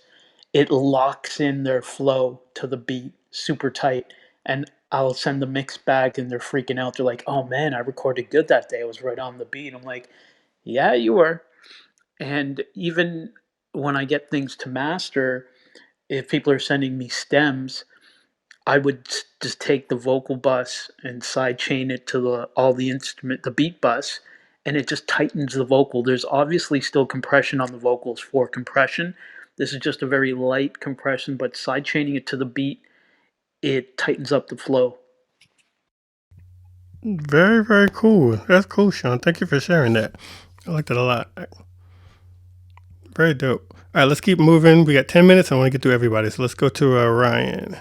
it locks in their flow to the beat super tight. And I'll send the mix back and they're freaking out. They're like, oh man, I recorded good that day. I was right on the beat. I'm like, yeah, you were. And even when I get things to master, if people are sending me stems, I would just take the vocal bus and side chain it to the beat bus, and it just tightens the vocal. There's obviously still compression on the vocals for compression. This is just a very light compression, but side chaining it to the beat, it tightens up the flow. Very, very cool. That's cool, Sean. Thank you for sharing that. I like that a lot. Very dope. All right, let's keep moving. We got 10 minutes. I want to get through everybody. So let's go to Ryan.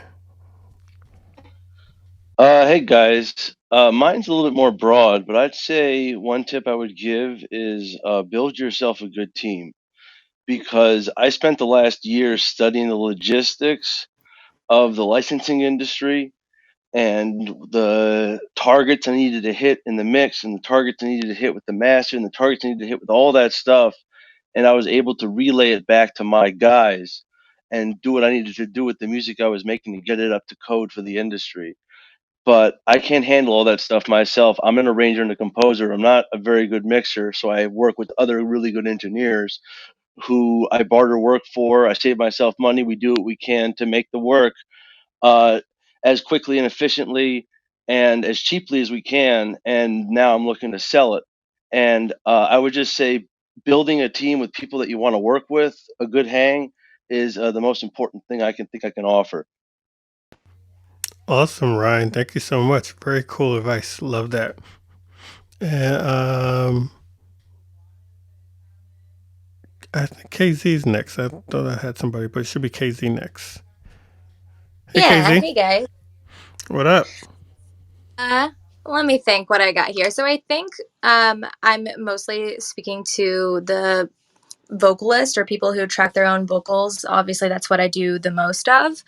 Hey guys, mine's a little bit more broad, but I'd say one tip I would give is build yourself a good team because I spent the last year studying the logistics of the licensing industry and the targets I needed to hit in the mix and the targets I needed to hit with the master and the targets I needed to hit with all that stuff. And I was able to relay it back to my guys and do what I needed to do with the music I was making to get it up to code for the industry, but I can't handle all that stuff myself. I'm an arranger and a composer. I'm not a very good mixer, so I work with other really good engineers who I barter work for. I save myself money. We do what we can to make the work uh, as quickly and efficiently and as cheaply as we can. And now I'm looking to sell it. And I would just say building a team with people that you want to work with, a good hang, is the most important thing I can think I can offer. Awesome, Ryan. Thank you so much. Very cool advice. Love that. And I think KZ's next. I thought I had somebody, but it should be KZ next. Hey, Yeah, KZ. hey guys. What up? Uh, Let me think what I got here. So I think I'm mostly speaking to the vocalist or people who track their own vocals. Obviously, that's what I do the most of.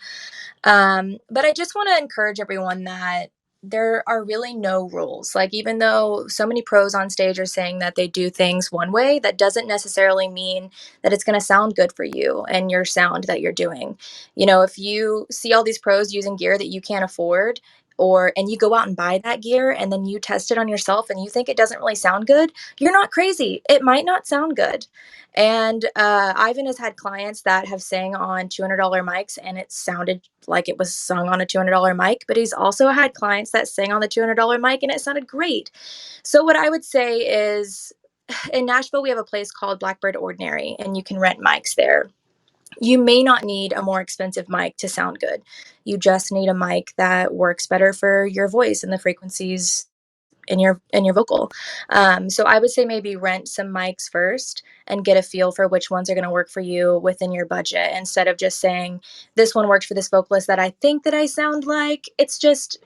But I just want to encourage everyone that there are really no rules. Like, even though so many pros on stage are saying that they do things one way, that doesn't necessarily mean that it's going to sound good for you and your sound that you're doing. You know, if you see all these pros using gear that you can't afford, or and you go out and buy that gear and then you test it on yourself and you think it doesn't really sound good, you're not crazy. It might not sound good. And Ivan has had clients that have sang on $200 mics and it sounded like it was sung on a $200 mic, but he's also had clients that sang on the $200 mic and it sounded great. So, what I would say is in Nashville, we have a place called Blackbird Ordinary, and you can rent mics there. You may not need a more expensive mic to sound good. You just need a mic that works better for your voice and the frequencies in your vocal. So I would say maybe rent some mics first and get a feel for which ones are going to work for you within your budget, instead of just saying this one works for this vocalist that I think that I sound like. It's just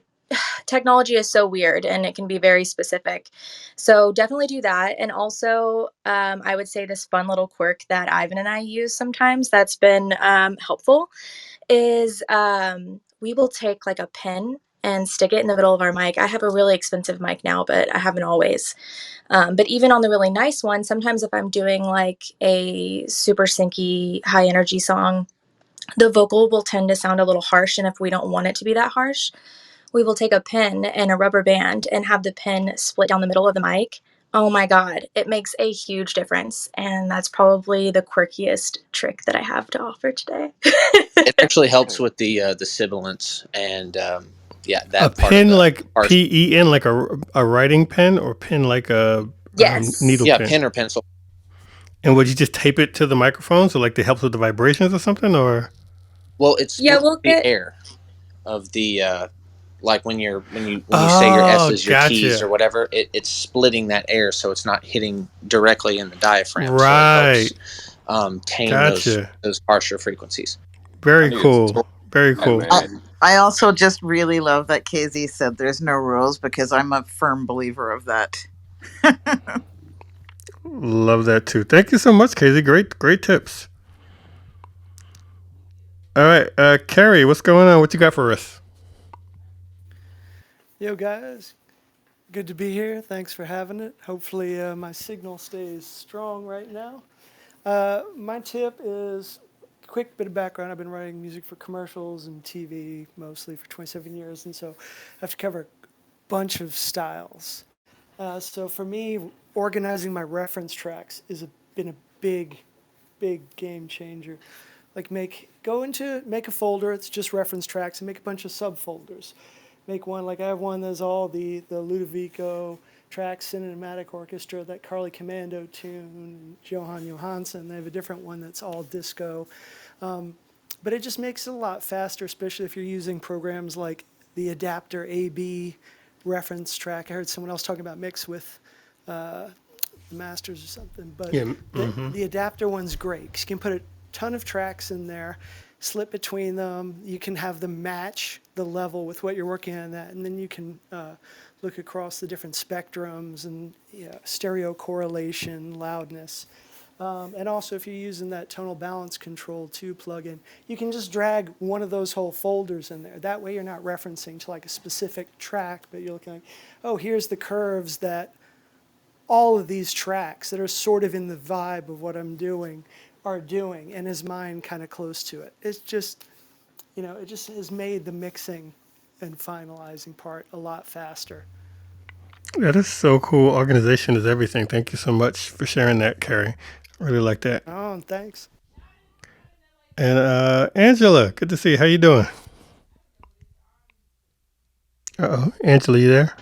technology is so weird and it can be very specific. So definitely do that. And also, I would say this fun little quirk that Ivan and I use sometimes that's been helpful is we will take like a pin and stick it in the middle of our mic. I have a really expensive mic now, but I haven't always. But even on the really nice one, sometimes if I'm doing like a super syncy, high energy song, the vocal will tend to sound a little harsh. And if we don't want it to be that harsh, we will take a pin and a rubber band and have the pin split down the middle of the mic. Oh my God, it makes a huge difference. And that's probably the quirkiest trick that I have to offer today. It actually helps with the sibilance and yeah, A that part of pen the like harsh. PEN, like a writing pen, or pen like a Yes. needle Yeah, pen? pen or pencil. And would you just tape it to the microphone so like it helps with the vibrations or something? Or Well, it's Yeah, supposed to we'll be get air of the Like when you say your Oh, S's, your T's, or gotcha. whatever, it's splitting that air so it's not hitting directly in the diaphragm. So it Right. helps tame Gotcha. those harsher frequencies. I Very need a cool. tutorial Very on that, cool. I, man. I also just really love that KZ said there's no rules, because I'm a firm believer of that. Love that too. Thank you so much, Casey. Great tips. All right, Carrie, what's going on? What you got for us? Yo, guys. Good to be here. Thanks for having it. Hopefully, my signal stays strong right now. My tip is quick bit of background. I've been writing music for commercials and TV mostly for 27 years, and so I have to cover a bunch of styles. So for me, organizing my reference tracks been a big game changer. Like make a folder. It's just reference tracks, and make a bunch of subfolders. Make one like I have one that's all the Ludovico tracks, cinematic orchestra, that Carly Commando tune, Johan Johansson. They have a different one that's all disco. But it just makes it a lot faster, especially if you're using programs like the Adapter AB reference track. I heard someone else talking about mix with the Masters or something. But Yeah. the adapter one's great 'cause you can put a ton of tracks in there, slip between them. You can have them match the level with what you're working on that, and then you can look across the different spectrums and stereo correlation, loudness. And also, if you're using that tonal balance control 2 plugin, you can just drag one of those whole folders in there. That way, you're not referencing to like a specific track, but you're looking like, oh, here's the curves that all of these tracks that are sort of in the vibe of what I'm doing are doing, and is mine kind of close to it. It's just, it just has made the mixing and finalizing part a lot faster. That is so cool. Organization is everything. Thank you so much for sharing that, Carrie. Really like that. Oh, and thanks. And Angela, good to see you. How you doing? Uh oh, Angela, you there?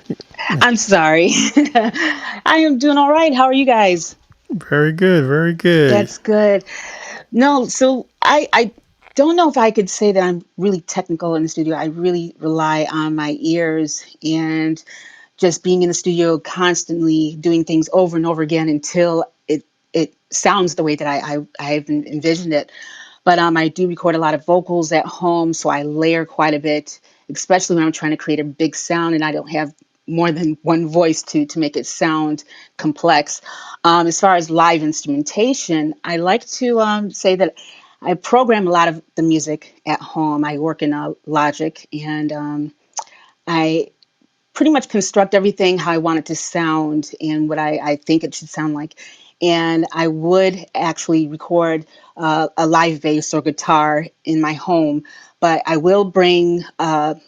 I'm sorry. I am doing all right. How are you guys? Very good. Very good. That's good. No, so I don't know if I could say that I'm really technical in the studio. I really rely on my ears and just being in the studio constantly doing things over and over again until it sounds the way that I've envisioned it. But I do record a lot of vocals at home, so I layer quite a bit, especially when I'm trying to create a big sound and I don't have more than one voice to make it sound complex. As far as live instrumentation, I like to say that I program a lot of the music at home. I work in Logic, and I pretty much construct everything how I want it to sound and what I think it should sound like. And I would actually record a live bass or guitar in my home, but I will bring a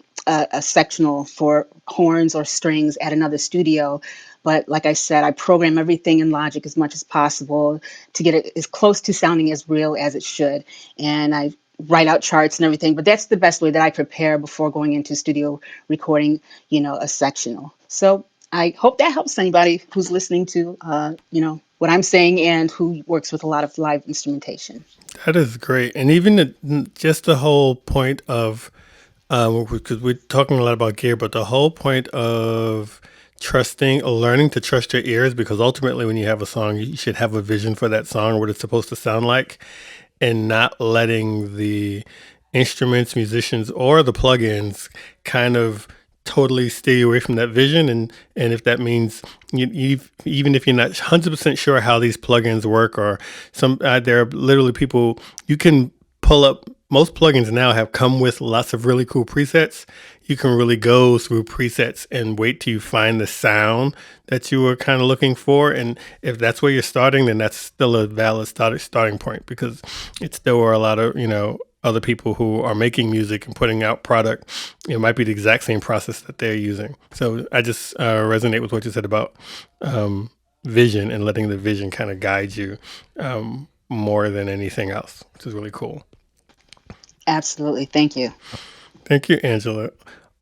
sectional for horns or strings at another studio. But like I said, I program everything in Logic as much as possible to get it as close to sounding as real as it should. And I write out charts and everything, but that's the best way that I prepare before going into studio recording, a sectional. So I hope that helps anybody who's listening to, what I'm saying and who works with a lot of live instrumentation. That is great. And even just the whole point of, because we're talking a lot about gear, but the whole point of trusting or learning to trust your ears, because ultimately when you have a song, you should have a vision for that song, what it's supposed to sound like, and not letting the instruments, musicians, or the plugins kind of totally stay away from that vision. And if that means even if you're not 100% sure how these plugins work, or there are literally people you can pull up. Most plugins now have come with lots of really cool presets. You can really go through presets and wait till you find the sound that you were kind of looking for. And if that's where you're starting, then that's still a valid starting point, because it's still where a lot of, other people who are making music and putting out product, it might be the exact same process that they're using. So I just resonate with what you said about vision and letting the vision kind of guide you more than anything else, which is really cool. Absolutely. Thank you. Thank you, Angela.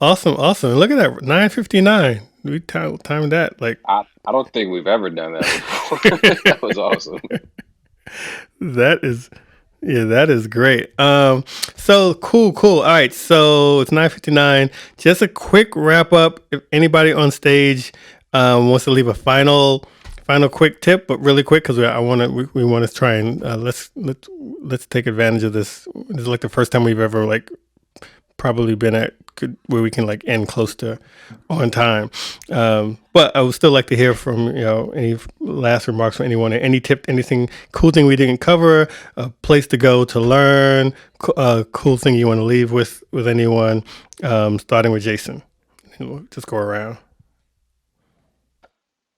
Awesome. Look at that, 9:59. We timed that like. I don't think we've ever done that before. That was awesome. That is Yeah, that is great. So cool, cool. All right, so it's 9:59. Just a quick wrap up. If anybody on stage wants to leave a final quick tip, but really quick because we want to try and let's take advantage of this. This is like the first time we've ever like probably been at where we can like end close to on time. But I would still like to hear from any last remarks from anyone, any tip, anything cool thing we didn't cover, a place to go to learn, a cool thing you want to leave with anyone. Starting with Jason, we'll just go around.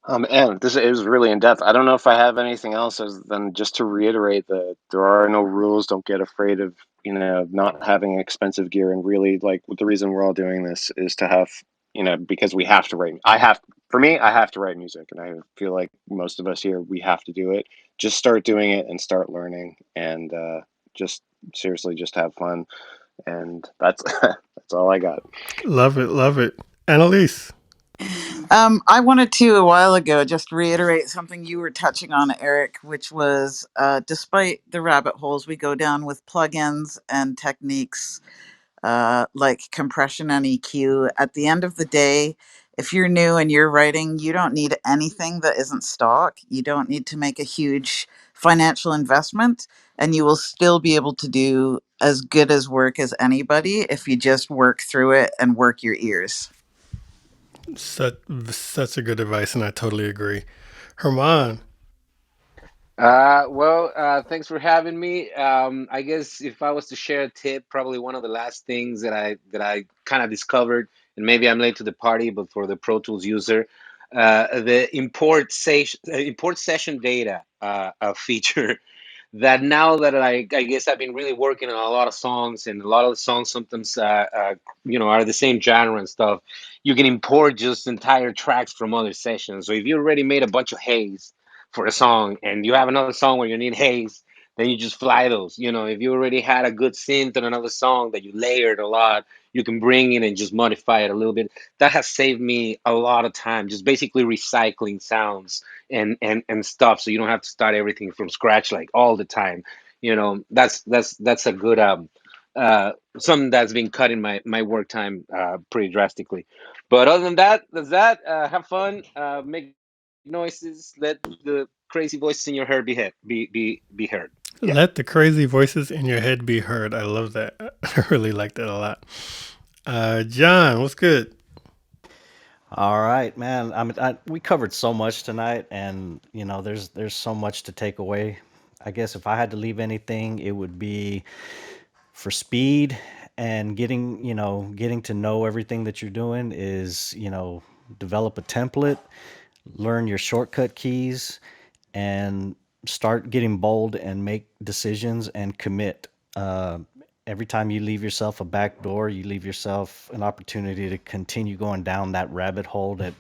And this it was really in depth. I don't know if I have anything else other than just to reiterate that there are no rules. Don't get afraid of not having expensive gear. And really, like the reason we're all doing this is to have because we have to write. For me, I have to write music, and I feel like most of us here we have to do it. Just start doing it and start learning, and just seriously, just have fun. And that's that's all I got. Love it, love it. Annalise. I wanted to a while ago just reiterate something you were touching on, Eric, which was despite the rabbit holes we go down with plugins and techniques like compression and EQ, at the end of the day, if you're new and you're writing, you don't need anything that isn't stock. You don't need to make a huge financial investment, and you will still be able to do as good as work as anybody if you just work through it and work your ears. Such a good advice, and I totally agree. Herman. Thanks for having me. I guess if I was to share a tip, probably one of the last things that I kind of discovered, and maybe I'm late to the party, but for the Pro Tools user, the import session data feature that now that I guess I've been really working on a lot of songs, and a lot of the songs sometimes are the same genre and stuff. You can import just entire tracks from other sessions. So if you already made a bunch of haze for a song and you have another song where you need haze, then you just fly those. If you already had a good synth on another song that you layered a lot, you can bring in and just modify it a little bit. That has saved me a lot of time, just basically recycling sounds and stuff, so you don't have to start everything from scratch like all the time. That's a good something that's been cutting my work time pretty drastically. But other than that, that's that. Have fun, make noises, let the crazy voices in your head be heard. Yeah. Let the crazy voices in your head be heard. I love that. I really like that a lot. John, what's good? All right, man. We covered so much tonight, and there's so much to take away. I guess if I had to leave anything, it would be for speed and getting to know everything that you're doing is develop a template, learn your shortcut keys, and start getting bold and make decisions and commit. Uh, every time you leave yourself a back door, you leave yourself an opportunity to continue going down that rabbit hole that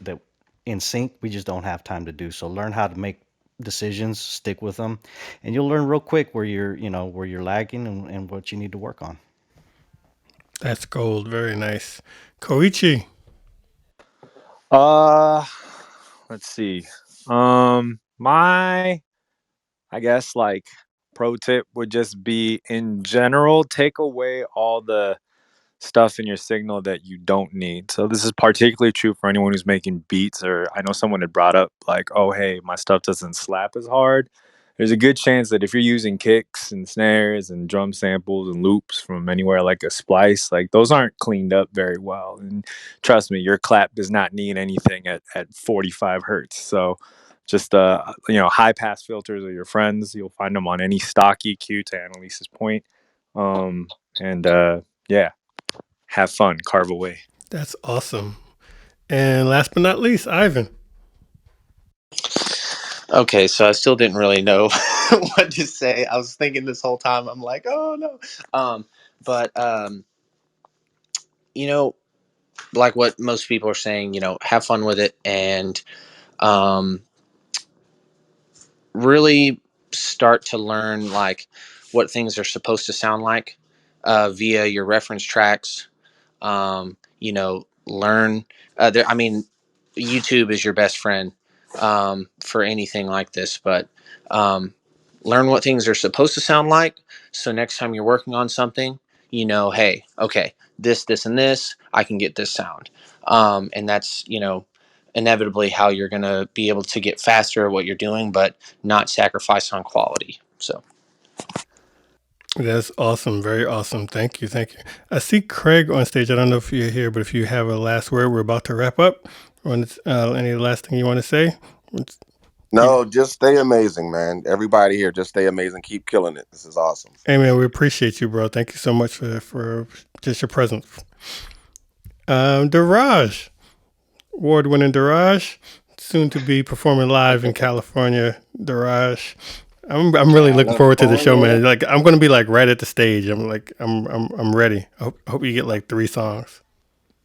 in sync we just don't have time to do. So learn how to make decisions, stick with them, and you'll learn real quick where you're lagging and what you need to work on. That's gold. Very nice. Koichi. Uh, let's see. My I guess like pro tip would just be in general, take away all the stuff in your signal that you don't need. So this is particularly true for anyone who's making beats, or I know someone had brought up like, oh hey, my stuff doesn't slap as hard. There's a good chance that if you're using kicks and snares and drum samples and loops from anywhere like a splice, like those aren't cleaned up very well. And trust me, your clap does not need anything at 45 hertz. So just high pass filters are your friends. You'll find them on any stock EQ, to Annalise's point. And yeah, have fun, carve away. That's awesome. And last but not least, Ivan. Okay, so I still didn't really know what to say. I was thinking this whole time. I'm like, oh no. But you know, like what most people are saying, have fun with it and um, really start to learn like what things are supposed to sound like via your reference tracks. Learn. I mean, YouTube is your best friend for anything like this, but um, learn what things are supposed to sound like. So next time you're working on something, hey, okay, this, and this, I can get this sound. And that's, inevitably how you're going to be able to get faster at what you're doing, but not sacrifice on quality. So. That's awesome. Very awesome. Thank you. Thank you. I see Craig on stage. I don't know if you're here, but if you have a last word, we're about to wrap up. Any last thing you want to say? No, just stay amazing, man. Everybody here, just stay amazing. Keep killing it. This is awesome. Hey, man, we appreciate you, bro. Thank you so much for just your presence. Daraj, award-winning Daraj, soon to be performing live in California. Daraj, I'm really looking forward to the show, California. man. Like I'm gonna be like right at the stage. I'm ready. I hope you get like 3 songs.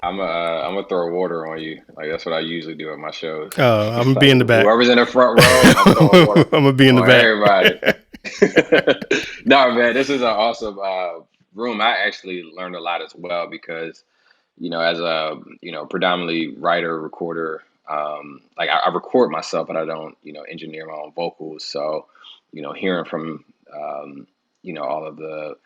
I'm gonna throw water on you. Like that's what I usually do at my shows. I'm gonna be Like in the back. whoever's in the front row, I'm throwing I'm water gonna be in the on back. everybody. No, man, this is an awesome room. I actually learned a lot as well because as a predominantly writer recorder, like I record myself, but I don't engineer my own vocals. So hearing from all of the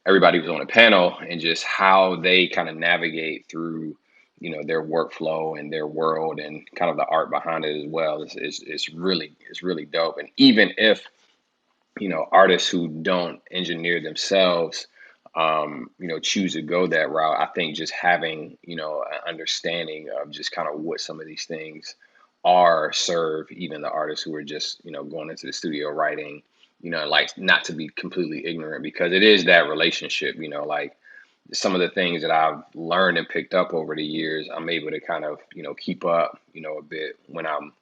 everybody who's on the panel and just how they kind of navigate through their workflow and their world and kind of the art behind it as well is really dope. And even if artists who don't engineer themselves, choose to go that route, I think just having, an understanding of just kind of what some of these things are serve even the artists who are just, going into the studio writing, like not to be completely ignorant because it is that relationship, like some of the things that I've learned and picked up over the years, I'm able to kind of, keep up, a bit when I'm,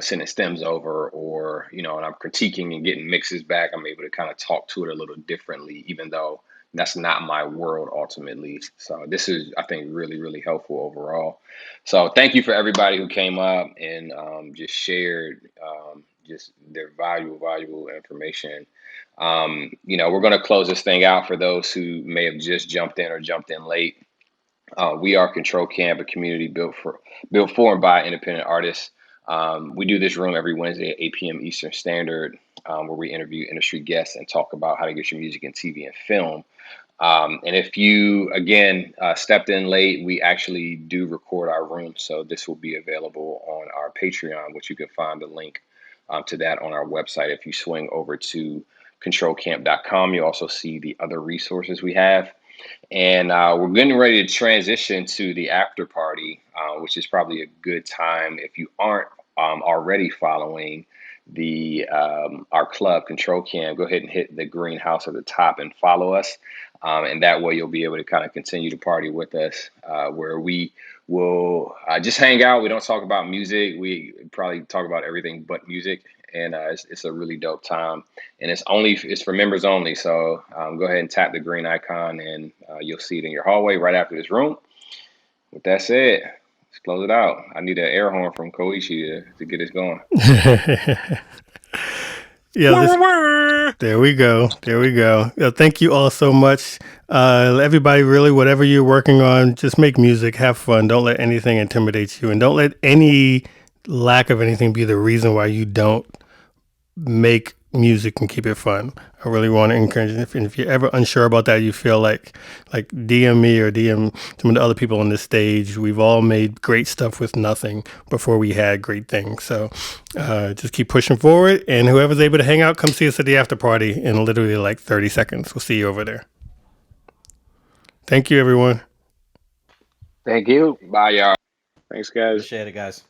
sending stems over or, and I'm critiquing and getting mixes back. I'm able to kind of talk to it a little differently, even though that's not my world ultimately. So this is, I think, really, really helpful overall. So thank you for everybody who came up and just shared just their valuable information. We're going to close this thing out for those who may have just jumped in or jumped in late. We are Control Camp, a community built for and by independent artists. We do this room every Wednesday at 8 p.m. Eastern Standard, where we interview industry guests and talk about how to get your music in TV and film. And if you, again, stepped in late, we actually do record our room. So this will be available on our Patreon, which you can find the link to that on our website. If you swing over to controlcamp.com, you also see the other resources we have. And we're getting ready to transition to the after party, which is probably a good time if you aren't already following the our club Control Cam. Go ahead and hit the greenhouse at the top and follow us, and that way you'll be able to kind of continue to party with us, where we will just hang out. We don't talk about music. We probably talk about everything but music, and it's a really dope time and it's for members only. So go ahead and tap the green icon, and you'll see it in your hallway right after this room. With that said, let's close it out. I need an air horn from Koichi to get us going. There we go. There we go. Thank you all so much. Everybody, really, whatever you're working on, just make music, have fun. Don't let anything intimidate you, and don't let any lack of anything be the reason why you don't make music and keep it fun. I really want to encourage you. If you're ever unsure about that, you feel like DM me or DM some of the other people on this stage. We've all made great stuff with nothing before we had great things. So just keep pushing forward. And whoever's able to hang out, come see us at the after party in literally like 30 seconds. We'll see you over there. Thank you, everyone. Thank you. Bye, y'all. Thanks, guys. Appreciate it, guys.